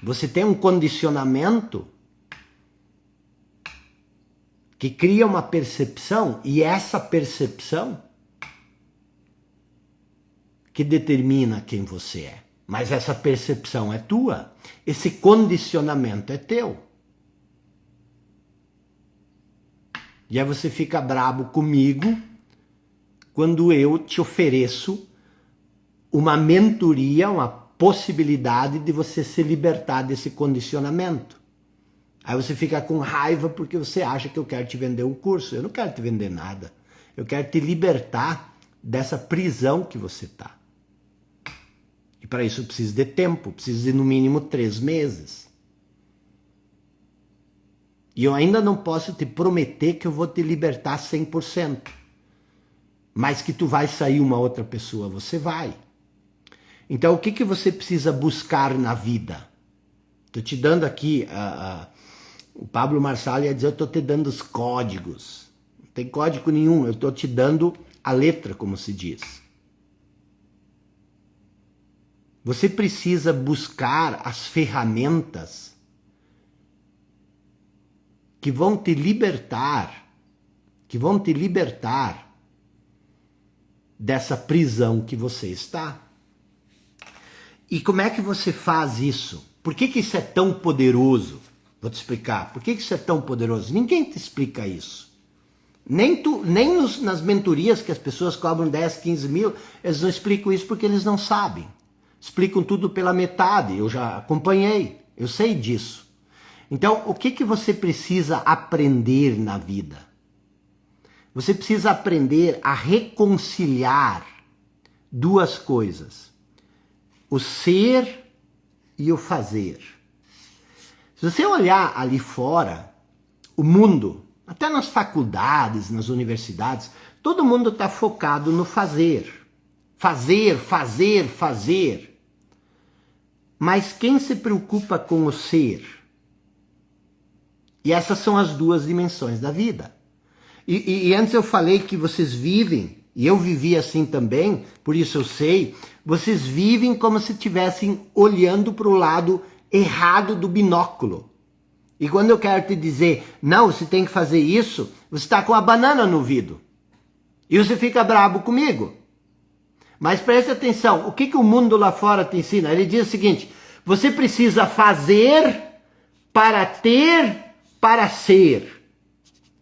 Você tem um condicionamento que cria uma percepção, e essa percepção que determina quem você é. Mas essa percepção é tua. Esse condicionamento é teu. E aí você fica brabo comigo quando eu te ofereço uma mentoria, uma possibilidade de você se libertar desse condicionamento. Aí você fica com raiva porque você acha que eu quero te vender um curso. Eu não quero te vender nada. Eu quero te libertar dessa prisão que você está. E para isso eu preciso de tempo, preciso de no mínimo 3 meses. E eu ainda não posso te prometer que eu vou te libertar 100%. Mas que tu vai sair uma outra pessoa, você vai. Então o que você precisa buscar na vida? Estou te dando aqui, o Pablo Marçal ia dizer, eu estou te dando os códigos. Não tem código nenhum, eu estou te dando a letra, como se diz. Você precisa buscar as ferramentas que vão te libertar, dessa prisão que você está. E como é que você faz isso? Por que isso é tão poderoso? Vou te explicar. Por que isso é tão poderoso? Ninguém te explica isso. Nem nas mentorias que as pessoas cobram 10, 15 mil, eles não explicam isso porque eles não sabem. Explicam tudo pela metade, eu já acompanhei, eu sei disso. Então, o que você precisa aprender na vida? Você precisa aprender a reconciliar 2 coisas. O ser e o fazer. Se você olhar ali fora, o mundo, até nas faculdades, nas universidades, todo mundo está focado no fazer. Fazer, fazer, fazer. Mas quem se preocupa com o ser? E essas são as 2 dimensões da vida. E antes eu falei que vocês vivem, e eu vivi assim também, por isso eu sei, vocês vivem como se estivessem olhando para o lado errado do binóculo. E quando eu quero te dizer, não, você tem que fazer isso, você está com a banana no ouvido. E você fica bravo comigo. Mas preste atenção, o que o mundo lá fora te ensina? Ele diz o seguinte, você precisa fazer para ter, para ser.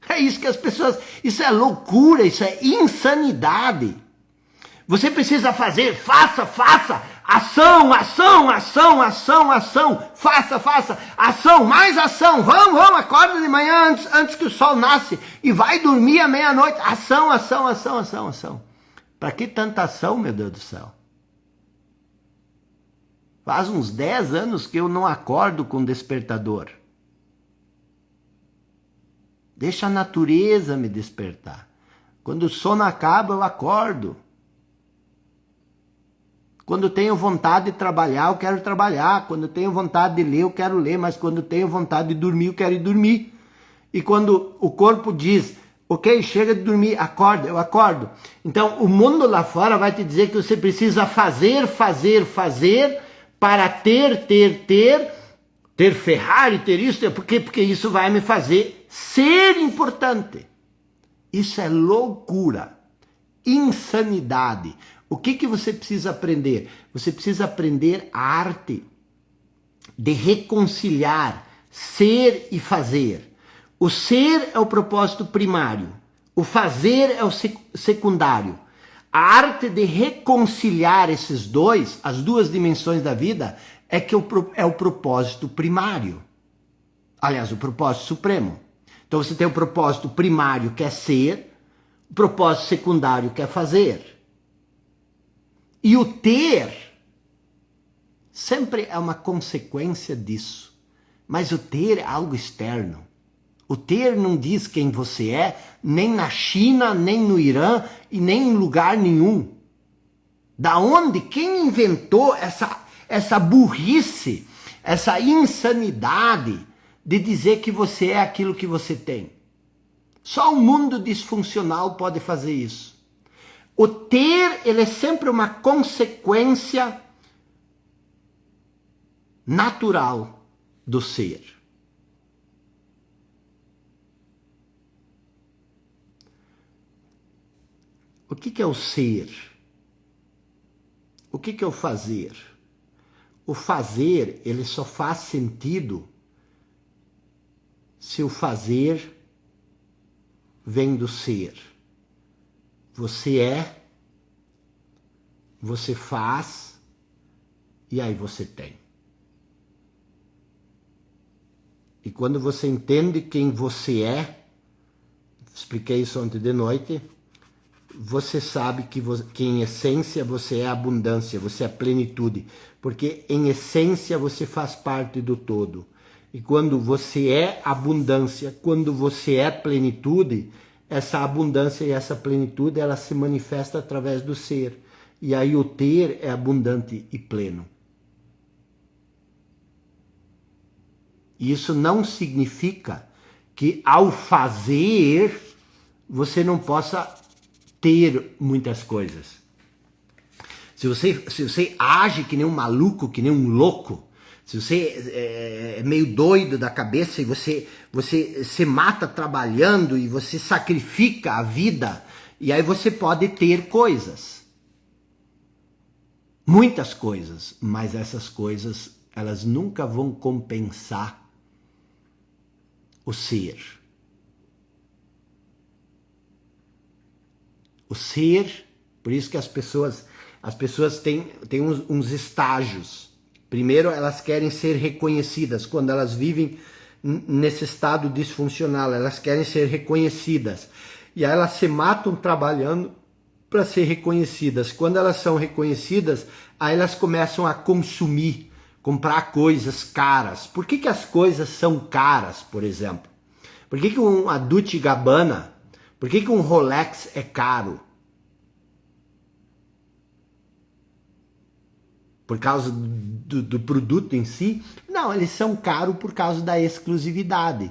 É isso que as pessoas... Isso é loucura, isso é insanidade. Você precisa fazer, faça, faça. Ação, ação, ação, ação, ação. Faça, faça. Ação, mais ação. Vamos, acorda de manhã antes que o sol nasce. E vai dormir à meia-noite. Ação, ação, ação, ação, ação. Para que tanta ação, meu Deus do céu? Faz uns 10 anos que eu não acordo com despertador. Deixa a natureza me despertar. Quando o sono acaba, eu acordo. Quando eu tenho vontade de trabalhar, eu quero trabalhar. Quando eu tenho vontade de ler, eu quero ler. Mas quando eu tenho vontade de dormir, eu quero ir dormir. E quando o corpo diz, ok, chega de dormir, acorda, eu acordo. Então, o mundo lá fora vai te dizer que você precisa fazer, fazer, fazer, para ter Ferrari, ter isso, porque isso vai me fazer ser importante. Isso é loucura, insanidade. O que você precisa aprender? Você precisa aprender a arte de reconciliar ser e fazer. O ser é o propósito primário, o fazer é o secundário. A arte de reconciliar esses dois, as 2 dimensões da vida, é o propósito primário. Aliás, o propósito supremo. Então você tem o propósito primário que é ser, o propósito secundário que é fazer. E o ter sempre é uma consequência disso. Mas o ter é algo externo. O ter não diz quem você é, nem na China, nem no Irã e nem em lugar nenhum. Da onde? Quem inventou essa burrice, essa insanidade de dizer que você é aquilo que você tem? Só um mundo disfuncional pode fazer isso. O ter, ele é sempre uma consequência natural do ser. O que é o ser? O que é o fazer? O fazer, ele só faz sentido se o fazer vem do ser. Você é você faz e aí você tem. E quando você entende quem você é, expliquei isso ontem de noite, você sabe que em essência você é abundância, você é plenitude, porque em essência você faz parte do todo. E quando você é abundância, quando você é plenitude, essa abundância e essa plenitude, ela se manifesta através do ser. E aí o ter é abundante e pleno. Isso não significa que ao fazer você não possa ter muitas coisas. Se você age que nem um maluco, que nem um louco, se você é meio doido da cabeça e você se mata trabalhando e você sacrifica a vida, e aí você pode ter coisas. Muitas coisas, mas essas coisas, elas nunca vão compensar o ser. O ser, por isso que as pessoas têm uns estágios. Primeiro, elas querem ser reconhecidas. Quando elas vivem nesse estado disfuncional, elas querem ser reconhecidas. E aí elas se matam trabalhando para ser reconhecidas. Quando elas são reconhecidas, aí elas começam a consumir, comprar coisas caras. Por que as coisas são caras, por exemplo? Por que uma Dolce & Gabbana, por que um Rolex é caro? Por causa do produto em si? Não, eles são caros por causa da exclusividade.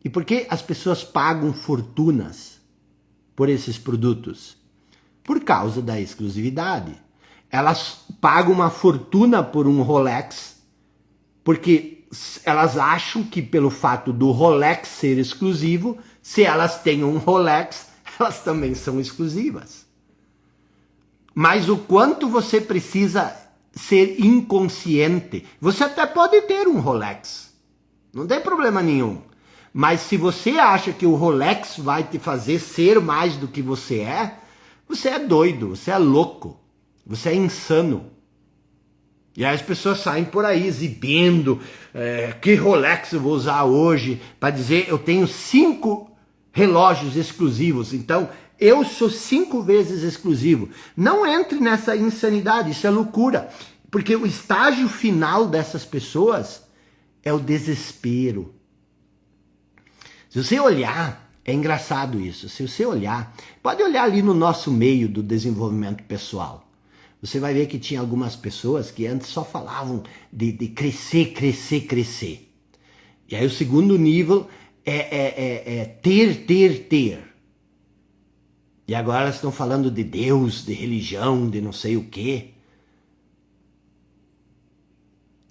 E por que as pessoas pagam fortunas por esses produtos? Por causa da exclusividade. Elas pagam uma fortuna por um Rolex porque elas acham que pelo fato do Rolex ser exclusivo, se elas têm um Rolex, elas também são exclusivas. Mas o quanto você precisa ser inconsciente. Você até pode ter um Rolex, não tem problema nenhum. Mas se você acha que o Rolex vai te fazer ser mais do que você é doido, você é louco, você é insano. E aí as pessoas saem por aí exibindo que Rolex eu vou usar hoje, para dizer eu tenho 5 relógios exclusivos, então eu sou 5 vezes exclusivo. Não entre nessa insanidade, isso é loucura. Porque o estágio final dessas pessoas é o desespero. Se você olhar, é engraçado isso, se você olhar, pode olhar ali no nosso meio do desenvolvimento pessoal. Você vai ver que tinha algumas pessoas que antes só falavam de crescer, crescer, crescer. E aí o segundo nível é ter. E agora elas estão falando de Deus, de religião, de não sei o quê.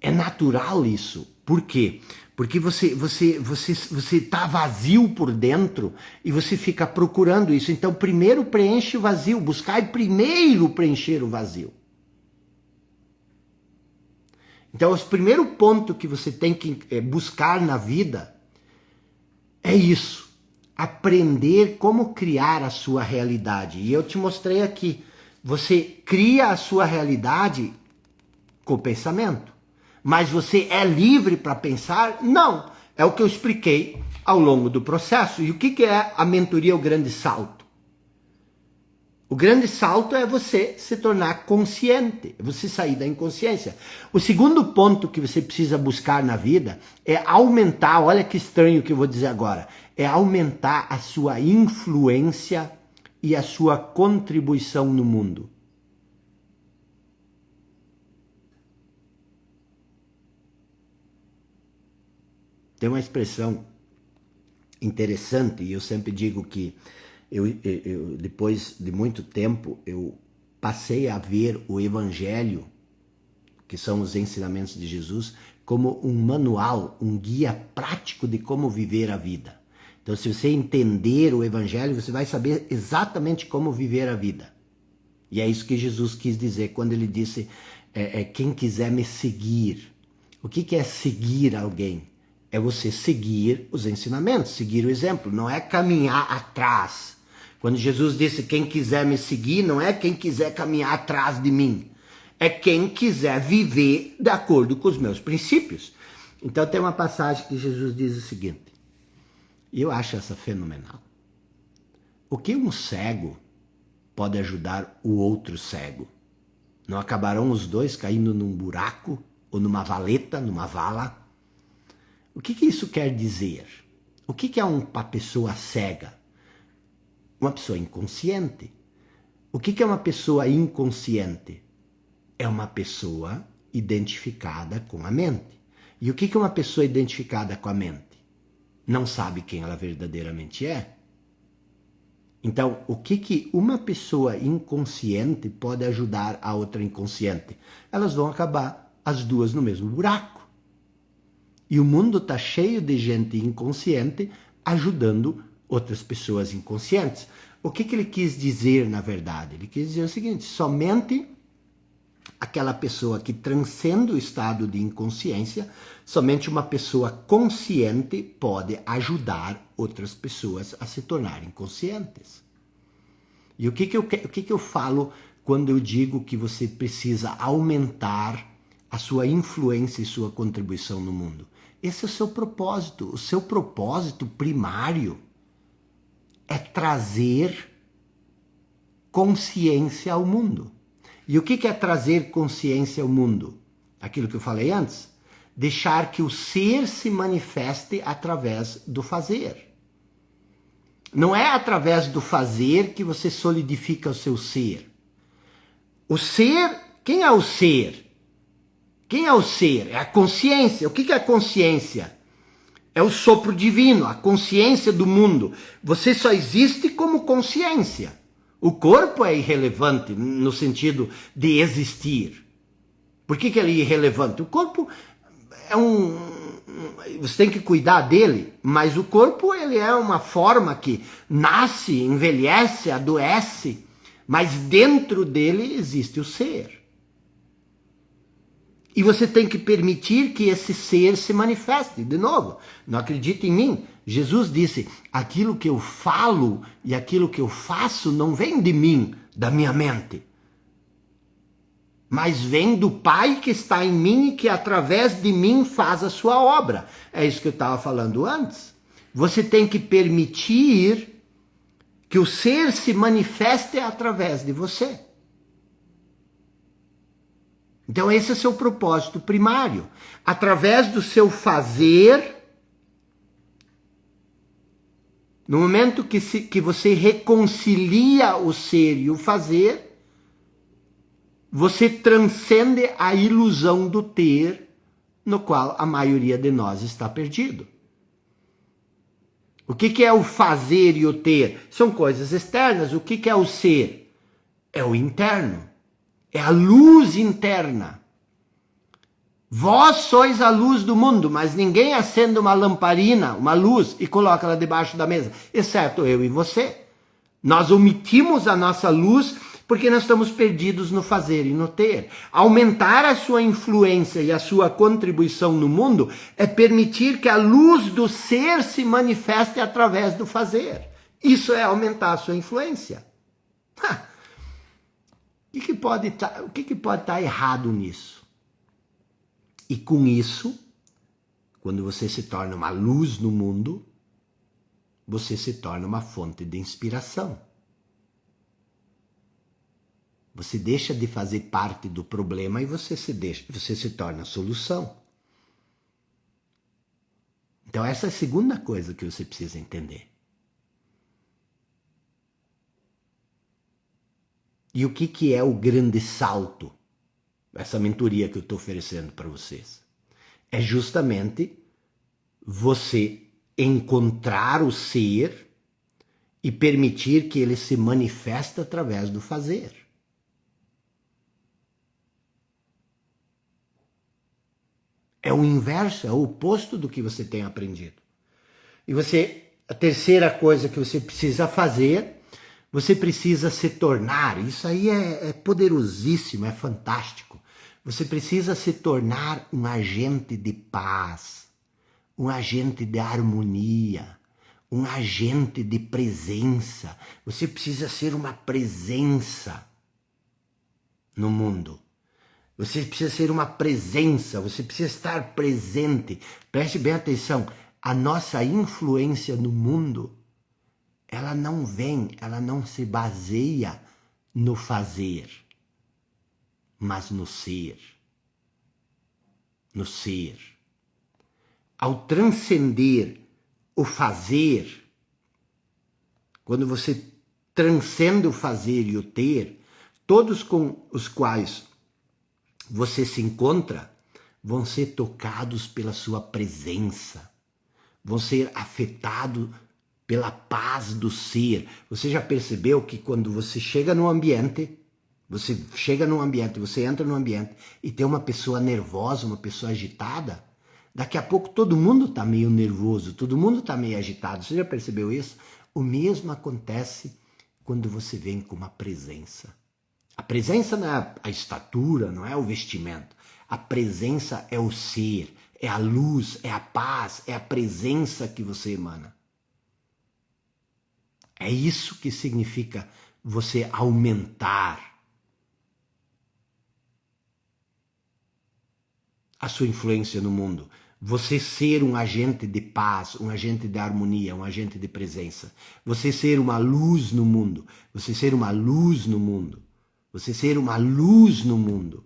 É natural isso. Por quê? Porque você tá vazio por dentro e você fica procurando isso. Então, primeiro preenche o vazio. Buscai primeiro preencher o vazio. Então, o primeiro ponto que você tem que buscar na vida é isso. Aprender como criar a sua realidade. E eu te mostrei aqui. Você cria a sua realidade com o pensamento. Mas você é livre para pensar? Não. É o que eu expliquei ao longo do processo. E o que é a mentoria, o grande salto? O grande salto é você se tornar consciente, é você sair da inconsciência. O segundo ponto que você precisa buscar na vida é aumentar, olha que estranho que eu vou dizer agora, é aumentar a sua influência e a sua contribuição no mundo. Tem uma expressão interessante, e eu sempre digo que eu, depois de muito tempo, eu passei a ver o Evangelho, que são os ensinamentos de Jesus, como um manual, um guia prático de como viver a vida. Então, se você entender o Evangelho, você vai saber exatamente como viver a vida. E é isso que Jesus quis dizer quando ele disse, quem quiser me seguir. O que é seguir alguém? É você seguir os ensinamentos, seguir o exemplo, não é caminhar atrás. Quando Jesus disse, quem quiser me seguir, não é quem quiser caminhar atrás de mim. É quem quiser viver de acordo com os meus princípios. Então tem uma passagem que Jesus diz o seguinte, e eu acho essa fenomenal. O que um cego pode ajudar o outro cego? Não acabarão os dois caindo num buraco ou numa valeta, numa vala? O que isso quer dizer? O que é uma pessoa cega? Uma pessoa inconsciente. O que é uma pessoa inconsciente? É uma pessoa identificada com a mente. E o que é uma pessoa identificada com a mente? Não sabe quem ela verdadeiramente é. Então, o que uma pessoa inconsciente pode ajudar a outra inconsciente? Elas vão acabar as duas no mesmo buraco. E o mundo está cheio de gente inconsciente ajudando outras pessoas inconscientes. O que ele quis dizer, na verdade? Ele quis dizer o seguinte, somente aquela pessoa que transcende o estado de inconsciência, somente uma pessoa consciente pode ajudar outras pessoas a se tornarem conscientes. E o que eu falo quando eu digo que você precisa aumentar a sua influência e sua contribuição no mundo? Esse é o seu propósito. O seu propósito primário é trazer consciência ao mundo. E o que é trazer consciência ao mundo? Aquilo que eu falei antes. Deixar que o ser se manifeste através do fazer. Não é através do fazer que você solidifica o seu ser. O ser, quem é o ser? Quem é o ser? É a consciência. O que é a consciência? É o sopro divino, a consciência do mundo. Você só existe como consciência. O corpo é irrelevante no sentido de existir. Por que ele é irrelevante? O corpo é você tem que cuidar dele, mas o corpo ele é uma forma que nasce, envelhece, adoece, mas dentro dele existe o ser. E você tem que permitir que esse ser se manifeste. De novo, não acredita em mim? Jesus disse, aquilo que eu falo e aquilo que eu faço não vem de mim, da minha mente. Mas vem do Pai que está em mim e que através de mim faz a sua obra. É isso que eu estava falando antes. Você tem que permitir que o ser se manifeste através de você. Então esse é o seu propósito primário. Através do seu fazer, no momento que você reconcilia o ser e o fazer, você transcende a ilusão do ter, no qual a maioria de nós está perdido. O que é o fazer e o ter? São coisas externas. O que é o ser? É o interno. É a luz interna. Vós sois a luz do mundo, mas ninguém acende uma lamparina, uma luz, e coloca ela debaixo da mesa, exceto eu e você. Nós omitimos a nossa luz porque nós estamos perdidos no fazer e no ter. Aumentar a sua influência e a sua contribuição no mundo é permitir que a luz do ser se manifeste através do fazer. Isso é aumentar a sua influência. O que pode estar errado nisso? E com isso, quando você se torna uma luz no mundo, você se torna uma fonte de inspiração. Você deixa de fazer parte do problema e você se torna a solução. Então essa é a segunda coisa que você precisa entender. E o que é o grande salto? Essa mentoria que eu estou oferecendo para vocês. É justamente você encontrar o ser e permitir que ele se manifeste através do fazer. É o inverso, é o oposto do que você tem aprendido. E a terceira coisa que você precisa fazer, você precisa se tornar, isso aí é poderosíssimo, é fantástico. Você precisa se tornar um agente de paz, um agente de harmonia, um agente de presença. Você precisa ser uma presença no mundo. Você precisa ser uma presença, você precisa estar presente. Preste bem atenção, a nossa influência no mundo, ela não se baseia no fazer, mas no ser. No ser. Ao transcender o fazer, quando você transcende o fazer e o ter, todos com os quais você se encontra vão ser tocados pela sua presença, vão ser afetados pela paz do ser. Você já percebeu que quando você chega num ambiente, você entra num ambiente e tem uma pessoa nervosa, uma pessoa agitada, daqui a pouco todo mundo está meio nervoso, todo mundo está meio agitado. Você já percebeu isso? O mesmo acontece quando você vem com uma presença. A presença não é a estatura, não é o vestimento. A presença é o ser, é a luz, é a paz, é a presença que você emana. É isso que significa você aumentar a sua influência no mundo. Você ser um agente de paz, um agente de harmonia, um agente de presença. Você ser uma luz no mundo. Você ser uma luz no mundo. Você ser uma luz no mundo.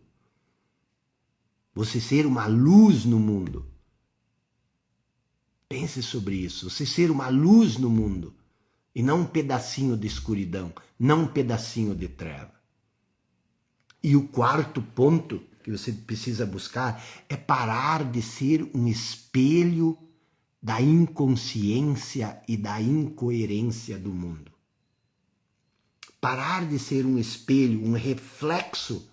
Você ser uma luz no mundo. Pense sobre isso. Você ser uma luz no mundo. E não um pedacinho de escuridão. Não um pedacinho de treva. E o quarto ponto que você precisa buscar é parar de ser um espelho da inconsciência e da incoerência do mundo. Parar de ser um espelho, um reflexo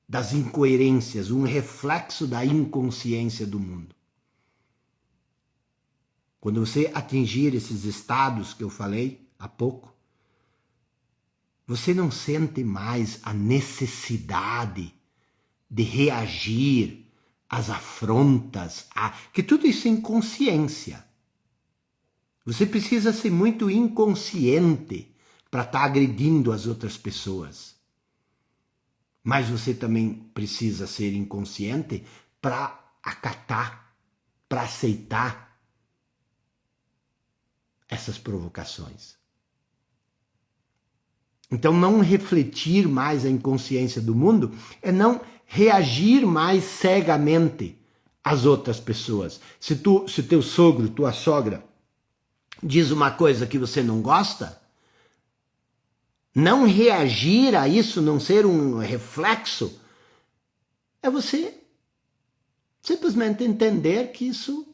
das incoerências, um reflexo da inconsciência do mundo. Quando você atingir esses estados que eu falei há pouco, você não sente mais a necessidade de reagir às afrontas, que tudo isso é inconsciência. Você precisa ser muito inconsciente para estar agredindo as outras pessoas. Mas você também precisa ser inconsciente para acatar, para aceitar essas provocações. Então, não refletir mais a inconsciência do mundo é não reagir mais cegamente às outras pessoas. Se teu sogro, tua sogra, diz uma coisa que você não gosta, não reagir a isso, não ser um reflexo, é você simplesmente entender que isso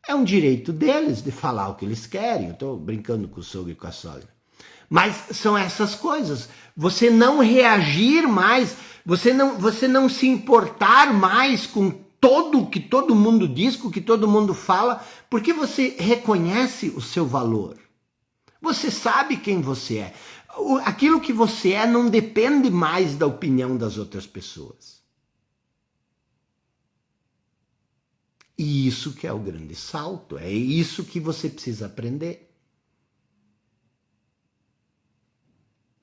é um direito deles de falar o que eles querem. Eu estou brincando com o sogro e com a sogra. Mas são essas coisas. Você não reagir mais, você não se importar mais com todo o que todo mundo diz, com o que todo mundo fala, porque você reconhece o seu valor. Você sabe quem você é. Aquilo que você é não depende mais da opinião das outras pessoas. E isso que é o grande salto, é isso que você precisa aprender.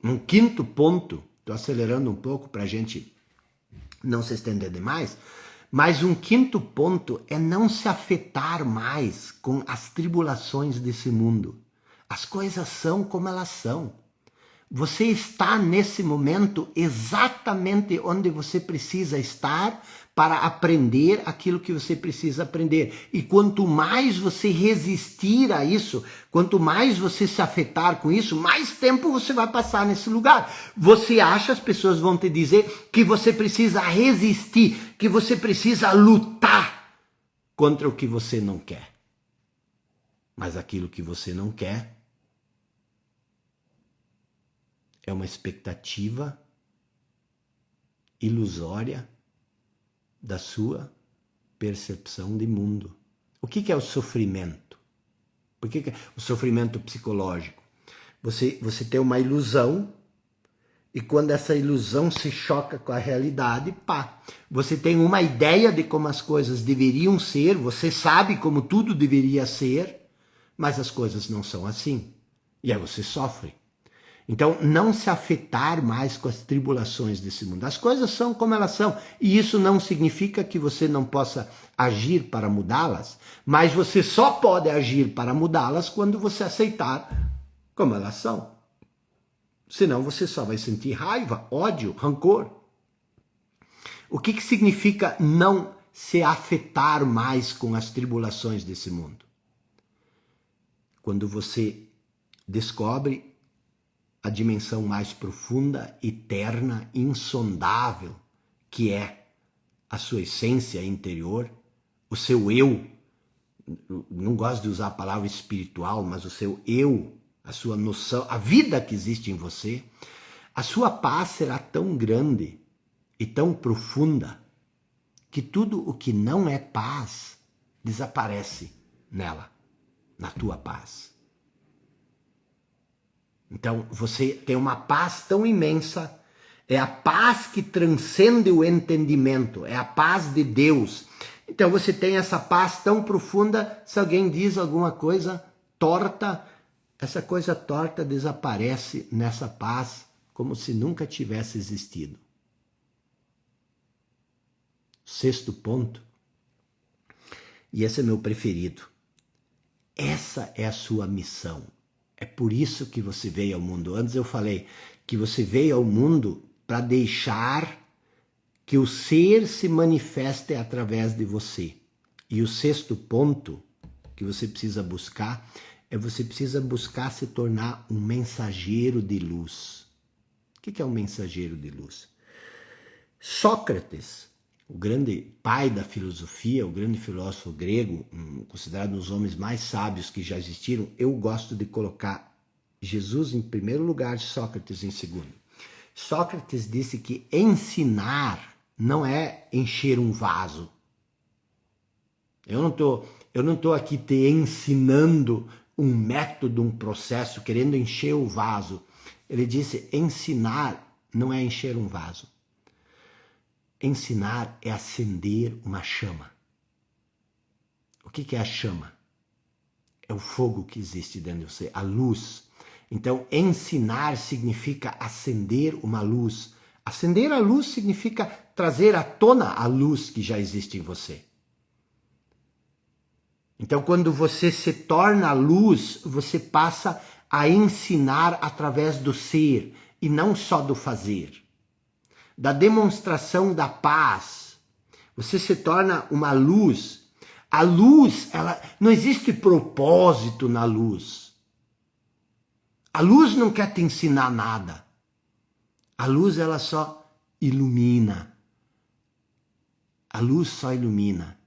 Um quinto ponto, estou acelerando um pouco para a gente não se estender demais, mas um quinto ponto é não se afetar mais com as tribulações desse mundo. As coisas são como elas são. Você está nesse momento exatamente onde você precisa estar para aprender aquilo que você precisa aprender. E quanto mais você resistir a isso, quanto mais você se afetar com isso, mais tempo você vai passar nesse lugar. Você acha, as pessoas vão te dizer que você precisa resistir, que você precisa lutar contra o que você não quer. Mas aquilo que você não quer é uma expectativa ilusória da sua percepção de mundo. O que é o sofrimento? Por que é o sofrimento psicológico? Você tem uma ilusão e quando essa ilusão se choca com a realidade, você tem uma ideia de como as coisas deveriam ser, você sabe como tudo deveria ser, Mas as coisas não são assim. E aí você sofre. Então, não se afetar mais com as tribulações desse mundo. As coisas são como elas são. E isso não significa que você não possa agir para mudá-las, mas você só pode agir para mudá-las quando você aceitar como elas são. Senão você só vai sentir raiva, ódio, rancor. O que significa não se afetar mais com as tribulações desse mundo? Quando você descobre a dimensão mais profunda, eterna, insondável, que é a sua essência interior, o seu eu, não gosto de usar a palavra espiritual, mas o seu eu, a sua noção, a vida que existe em você, a sua paz será tão grande e tão profunda que tudo o que não é paz desaparece nela, na tua paz. Então, você tem uma paz tão imensa, é a paz que transcende o entendimento, é a paz de Deus. Então, você tem essa paz tão profunda, se alguém diz alguma coisa torta, essa coisa torta desaparece nessa paz como se nunca tivesse existido. Sexto ponto, e esse é meu preferido, essa é a sua missão. É por isso que você veio ao mundo. Antes eu falei que você veio ao mundo para deixar que o ser se manifeste através de você. E o sexto ponto que você precisa buscar é você precisa buscar se tornar um mensageiro de luz. O que é um mensageiro de luz? Sócrates, o grande pai da filosofia, o grande filósofo grego, considerado um dos homens mais sábios que já existiram, eu gosto de colocar Jesus em primeiro lugar e Sócrates em segundo. Sócrates disse que ensinar não é encher um vaso. Eu não tô aqui te ensinando um método, um processo, querendo encher o vaso. Ele disse, ensinar não é encher um vaso. Ensinar é acender uma chama. O que é a chama? É o fogo que existe dentro de você, a luz. Então, ensinar significa acender uma luz. Acender a luz significa trazer à tona a luz que já existe em você. Então, quando você se torna luz, você passa a ensinar através do ser e não só do fazer. Da demonstração da paz. Você se torna uma luz. A luz, ela não existe propósito na luz. A luz não quer te ensinar nada. A luz, ela só ilumina. A luz só ilumina.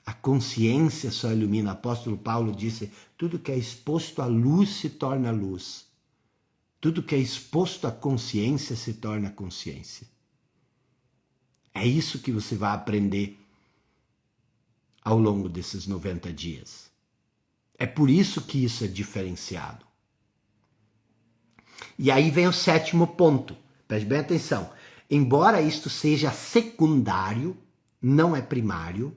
A consciência só ilumina. O apóstolo Paulo disse, tudo que é exposto à luz se torna luz. Tudo que é exposto à consciência se torna consciência. É isso que você vai aprender ao longo desses 90 dias. É por isso que isso é diferenciado. E aí vem o sétimo ponto. Preste bem atenção. Embora isto seja secundário, não é primário,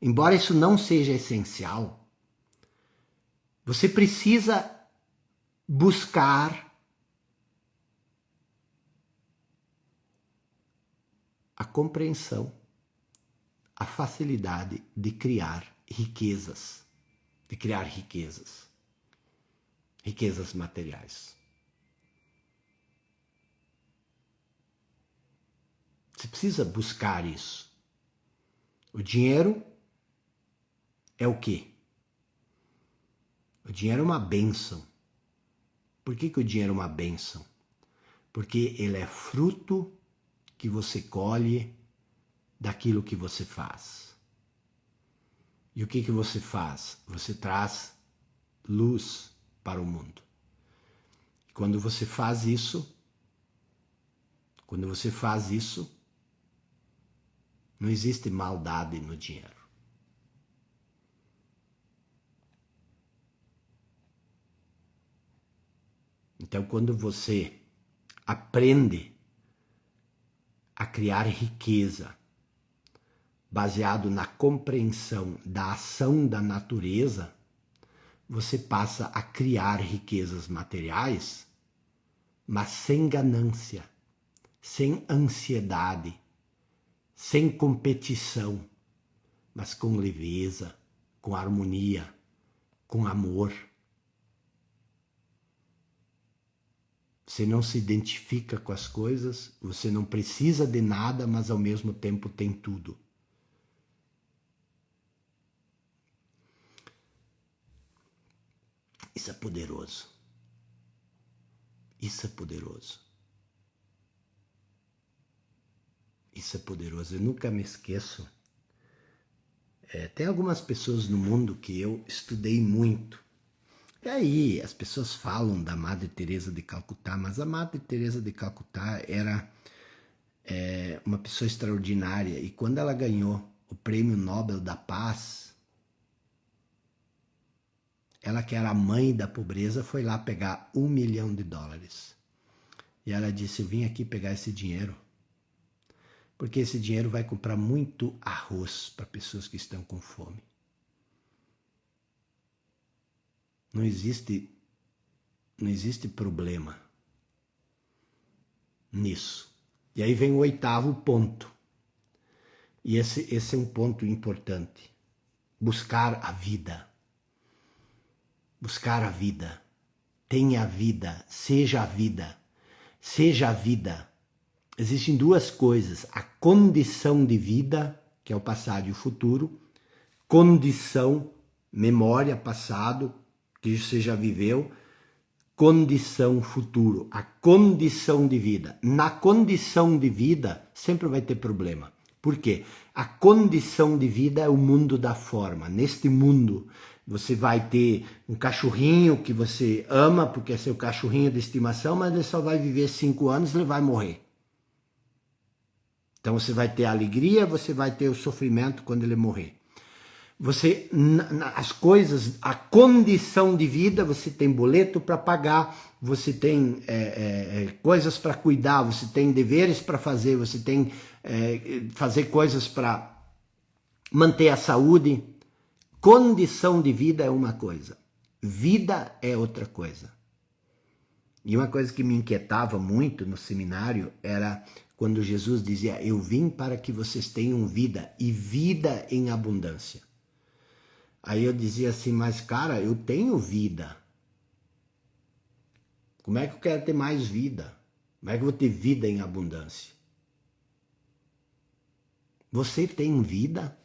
embora isso não seja essencial, você precisa buscar a compreensão, a facilidade de criar riquezas, riquezas materiais. Você precisa buscar isso. O dinheiro é o quê? O dinheiro é uma bênção. Por que o dinheiro é uma bênção? Porque ele é fruto que você colhe daquilo que você faz. E o que você faz? Você traz luz para o mundo. Quando você faz isso, não existe maldade no dinheiro. Então, quando você aprende a criar riqueza baseado na compreensão da ação da natureza, você passa a criar riquezas materiais, mas sem ganância, sem ansiedade, sem competição, mas com leveza, com harmonia, com amor. Você não se identifica com as coisas, você não precisa de nada, mas ao mesmo tempo tem tudo. Isso é poderoso. Isso é poderoso. Isso é poderoso. Eu nunca me esqueço. Tem algumas pessoas no mundo que eu estudei muito. E aí as pessoas falam da Madre Teresa de Calcutá, mas a Madre Teresa de Calcutá era uma pessoa extraordinária. E quando ela ganhou o Prêmio Nobel da Paz, ela que era a mãe da pobreza foi lá pegar $1 milhão. E ela disse, eu vim aqui pegar esse dinheiro, porque esse dinheiro vai comprar muito arroz para pessoas que estão com fome. Não existe problema nisso. E aí vem o 8º ponto. E esse é um ponto importante. Buscar a vida. Buscar a vida. Tenha a vida. Seja a vida. Seja a vida. Existem duas coisas. A condição de vida, que é o passado e o futuro. Condição, memória, passado, que você já viveu. Condição, futuro. A condição de vida. Na condição de vida, sempre vai ter problema. Por quê? A condição de vida é o mundo da forma. Neste mundo, você vai ter um cachorrinho que você ama, porque é seu cachorrinho de estimação, mas ele só vai viver 5 anos e ele vai morrer. Então você vai ter a alegria, você vai ter o sofrimento quando ele morrer. Você, as coisas, a condição de vida, você tem boleto para pagar, você tem coisas para cuidar, você tem deveres para fazer, você tem fazer coisas para manter a saúde. Condição de vida é uma coisa, vida é outra coisa. E uma coisa que me inquietava muito no seminário era quando Jesus dizia, eu vim para que vocês tenham vida e vida em abundância. Aí eu dizia assim, mas cara, eu tenho vida. Como é que eu quero ter mais vida? Como é que eu vou ter vida em abundância? Você tem vida?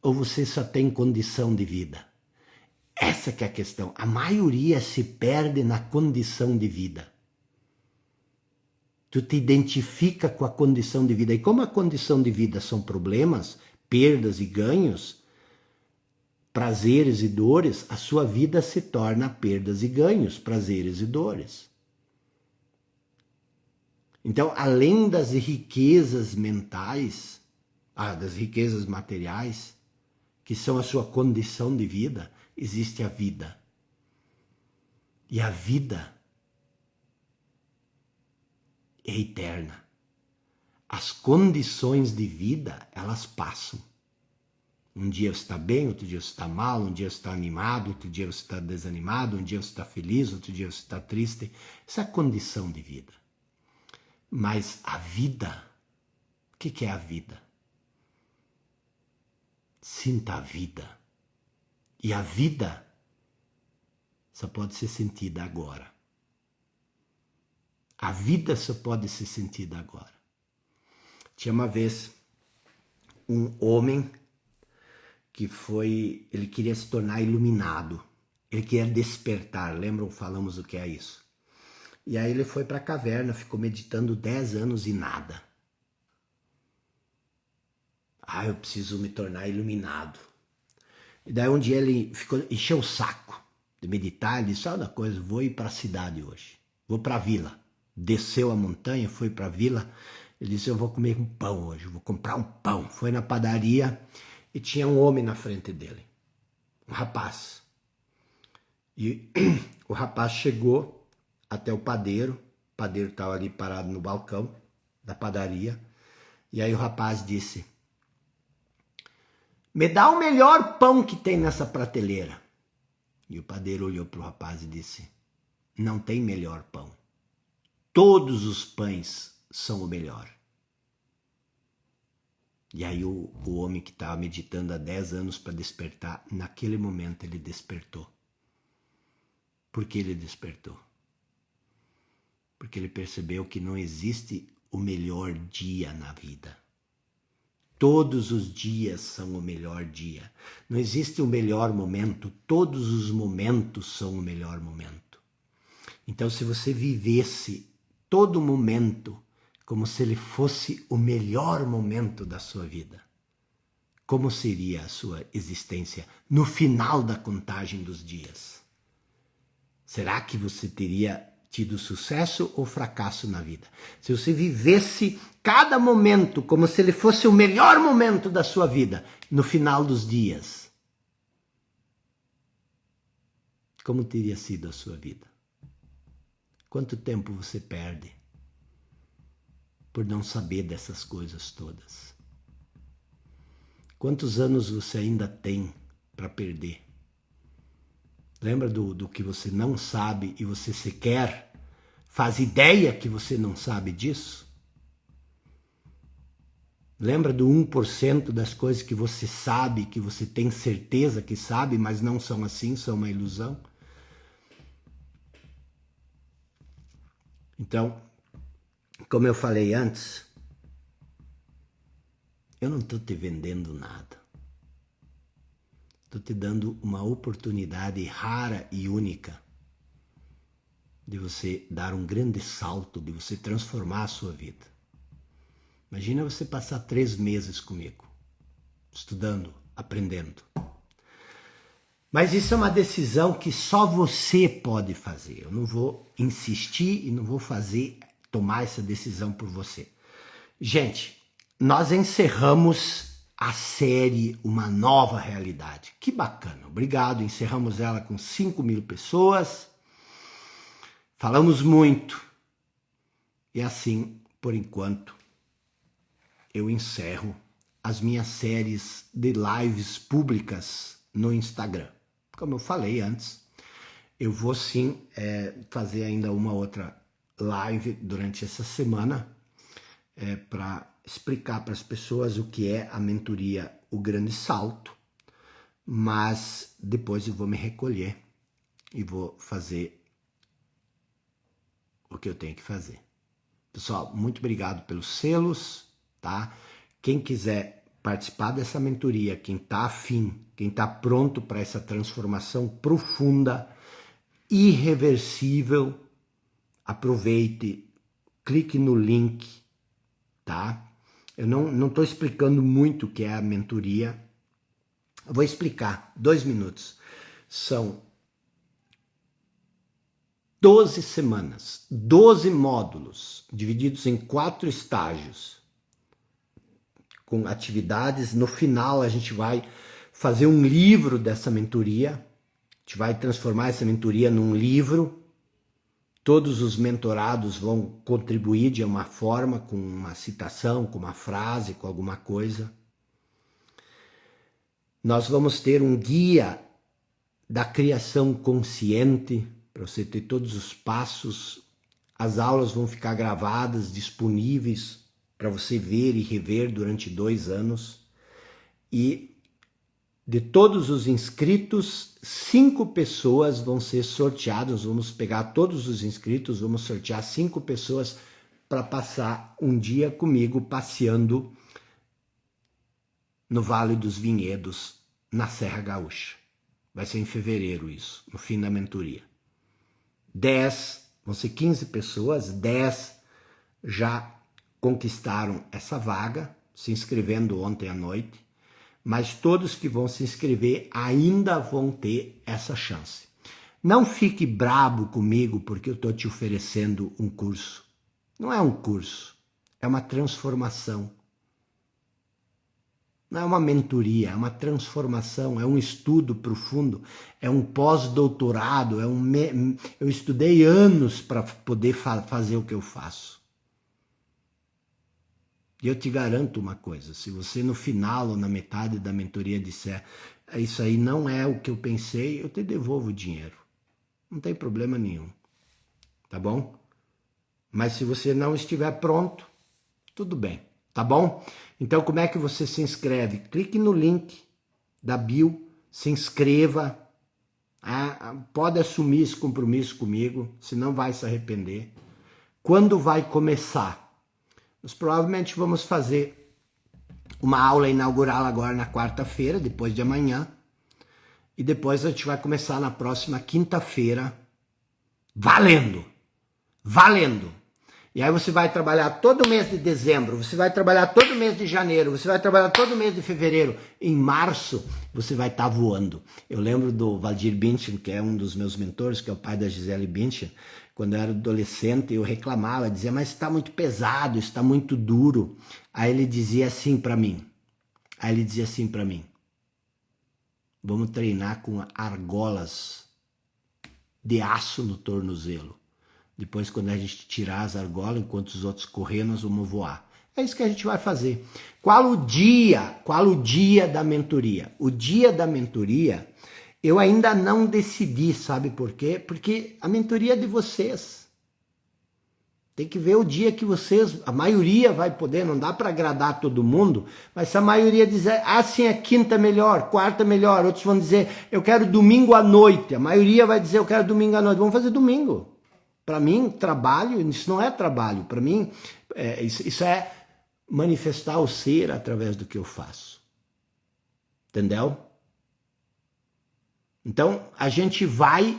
Ou você só tem condição de vida? Essa que é a questão. A maioria se perde na condição de vida. Tu te identifica com a condição de vida. E como a condição de vida são problemas, perdas e ganhos, prazeres e dores, a sua vida se torna perdas e ganhos, prazeres e dores. Então, além das riquezas mentais, das riquezas materiais, que são a sua condição de vida, existe a vida. E a vida é eterna. As condições de vida, elas passam. Um dia você está bem, outro dia você está mal, um dia você está animado, outro dia você está desanimado, um dia você está feliz, outro dia você está triste. Essa é a condição de vida. Mas a vida, o que é a vida? Sinta a vida. E a vida só pode ser sentida agora. A vida só pode ser sentida agora. Tinha uma vez um homem que ele queria se tornar iluminado. Ele queria despertar, lembram? Falamos o que é isso. E aí ele foi para a caverna, ficou meditando 10 anos e nada. Eu preciso me tornar iluminado. E daí um dia ele encheu o saco de meditar, ele disse, sabe uma coisa, vou ir para a cidade hoje, vou para a vila. Desceu a montanha, foi para a vila, ele disse, eu vou comer um pão hoje, vou comprar um pão. Foi na padaria e tinha um homem na frente dele, um rapaz. E o rapaz chegou até o padeiro estava ali parado no balcão da padaria, e aí o rapaz disse, me dá o melhor pão que tem nessa prateleira. E o padeiro olhou para o rapaz e disse: não tem melhor pão. Todos os pães são o melhor. E aí o homem que estava meditando há 10 anos para despertar, naquele momento ele despertou. Por que ele despertou? Porque ele percebeu que não existe o melhor dia na vida. Todos os dias são o melhor dia. Não existe o melhor momento, todos os momentos são o melhor momento. Então, se você vivesse todo momento como se ele fosse o melhor momento da sua vida, como seria a sua existência no final da contagem dos dias? Será que você teria tido sucesso ou fracasso na vida? Se você vivesse cada momento como se ele fosse o melhor momento da sua vida, no final dos dias, como teria sido a sua vida? Quanto tempo você perde por não saber dessas coisas todas? Quantos anos você ainda tem para perder? Lembra do que você não sabe e você sequer faz ideia que você não sabe disso? Lembra do 1% das coisas que você sabe, que você tem certeza que sabe, mas não são assim, são uma ilusão? Então, como eu falei antes, eu não estou te vendendo nada. Estou te dando uma oportunidade rara e única de você dar um grande salto, de você transformar a sua vida. Imagina você passar 3 meses comigo, estudando, aprendendo. Mas isso é uma decisão que só você pode fazer. Eu não vou insistir e não vou tomar essa decisão por você. Gente, nós encerramos a série Uma Nova Realidade. Que bacana, obrigado. Encerramos ela com 5.000 pessoas. Falamos muito. E assim, por enquanto, eu encerro as minhas séries de lives públicas no Instagram. Como eu falei antes, eu vou sim fazer ainda uma outra live durante essa semana para explicar para as pessoas o que é a mentoria O Grande Salto, mas depois eu vou me recolher e vou fazer o que eu tenho que fazer. Pessoal, muito obrigado pelos selos, tá? Quem quiser participar dessa mentoria, quem está afim, quem está pronto para essa transformação profunda, irreversível, aproveite, clique no link, tá? Eu não estou explicando muito o que é a mentoria. Eu vou explicar, 2 minutos. São 12 semanas, 12 módulos, divididos em 4 estágios, com atividades. No final, a gente vai fazer um livro dessa mentoria. A gente vai transformar essa mentoria num livro. Todos os mentorados vão contribuir de uma forma, com uma citação, com uma frase, com alguma coisa. Nós vamos ter um guia da criação consciente, para você ter todos os passos. As aulas vão ficar gravadas, disponíveis para você ver e rever durante 2 anos. E de todos os inscritos, 5 pessoas vão ser sorteadas. Vamos pegar todos os inscritos, vamos sortear 5 pessoas para passar um dia comigo passeando no Vale dos Vinhedos, na Serra Gaúcha. Vai ser em fevereiro isso, no fim da mentoria. 10, vão ser 15 pessoas, 10 já conquistaram essa vaga, se inscrevendo ontem à noite. Mas todos que vão se inscrever ainda vão ter essa chance. Não fique brabo comigo porque eu estou te oferecendo um curso. Não é um curso, é uma transformação. Não é uma mentoria, é uma transformação, é um estudo profundo, é um pós-doutorado, eu estudei anos para poder fazer o que eu faço. E eu te garanto uma coisa, se você no final ou na metade da mentoria disser isso aí não é o que eu pensei, eu te devolvo o dinheiro. Não tem problema nenhum, tá bom? Mas se você não estiver pronto, tudo bem, tá bom? Então como é que você se inscreve? Clique no link da bio, se inscreva, pode assumir esse compromisso comigo, senão vai se arrepender. Quando vai começar? Nós provavelmente vamos fazer uma aula inaugural agora na quarta-feira, depois de amanhã, e depois a gente vai começar na próxima quinta-feira, valendo! Valendo! E aí você vai trabalhar todo mês de dezembro, você vai trabalhar todo mês de janeiro, você vai trabalhar todo mês de fevereiro. Em março, você vai estar voando. Eu lembro do Valdir Bündchen, que é um dos meus mentores, que é o pai da Gisele Bündchen. Quando eu era adolescente, eu reclamava, dizia, mas está muito pesado, está muito duro. Aí ele dizia assim para mim, vamos treinar com argolas de aço no tornozelo. Depois, quando a gente tirar as argolas, enquanto os outros correm, nós vamos voar. É isso que a gente vai fazer. Qual o dia da mentoria? O dia da mentoria, eu ainda não decidi, sabe por quê? Porque a mentoria é de vocês. Tem que ver o dia que vocês, a maioria vai poder, não dá para agradar todo mundo, mas se a maioria dizer, sim, é quinta melhor, quarta melhor, outros vão dizer, eu quero domingo à noite, a maioria vai dizer, eu quero domingo à noite, vamos fazer domingo. Para mim, trabalho, isso não é trabalho. Para mim, isso é manifestar o ser através do que eu faço. Entendeu? Então, a gente vai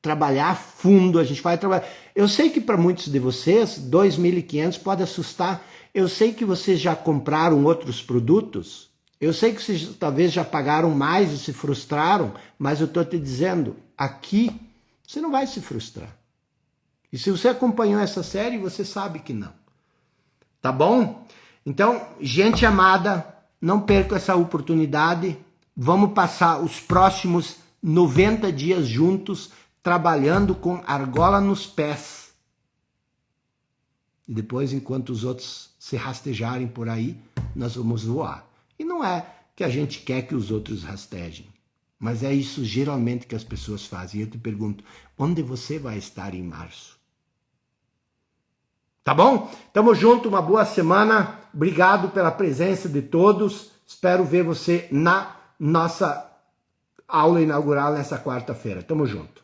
trabalhar fundo, a gente vai trabalhar. Eu sei que para muitos de vocês, 2.500 pode assustar. Eu sei que vocês já compraram outros produtos. Eu sei que vocês talvez já pagaram mais e se frustraram, mas eu estou te dizendo, aqui você não vai se frustrar. E se você acompanhou essa série, você sabe que não. Tá bom? Então, gente amada, não perca essa oportunidade. Vamos passar os próximos 90 dias juntos, trabalhando com argola nos pés. E depois, enquanto os outros se rastejarem por aí, nós vamos voar. E não é que a gente quer que os outros rastejem. Mas é isso geralmente que as pessoas fazem. E eu te pergunto, onde você vai estar em março? Tá bom? Tamo junto, uma boa semana. Obrigado pela presença de todos. Espero ver você na nossa aula inaugural nessa quarta-feira. Tamo junto.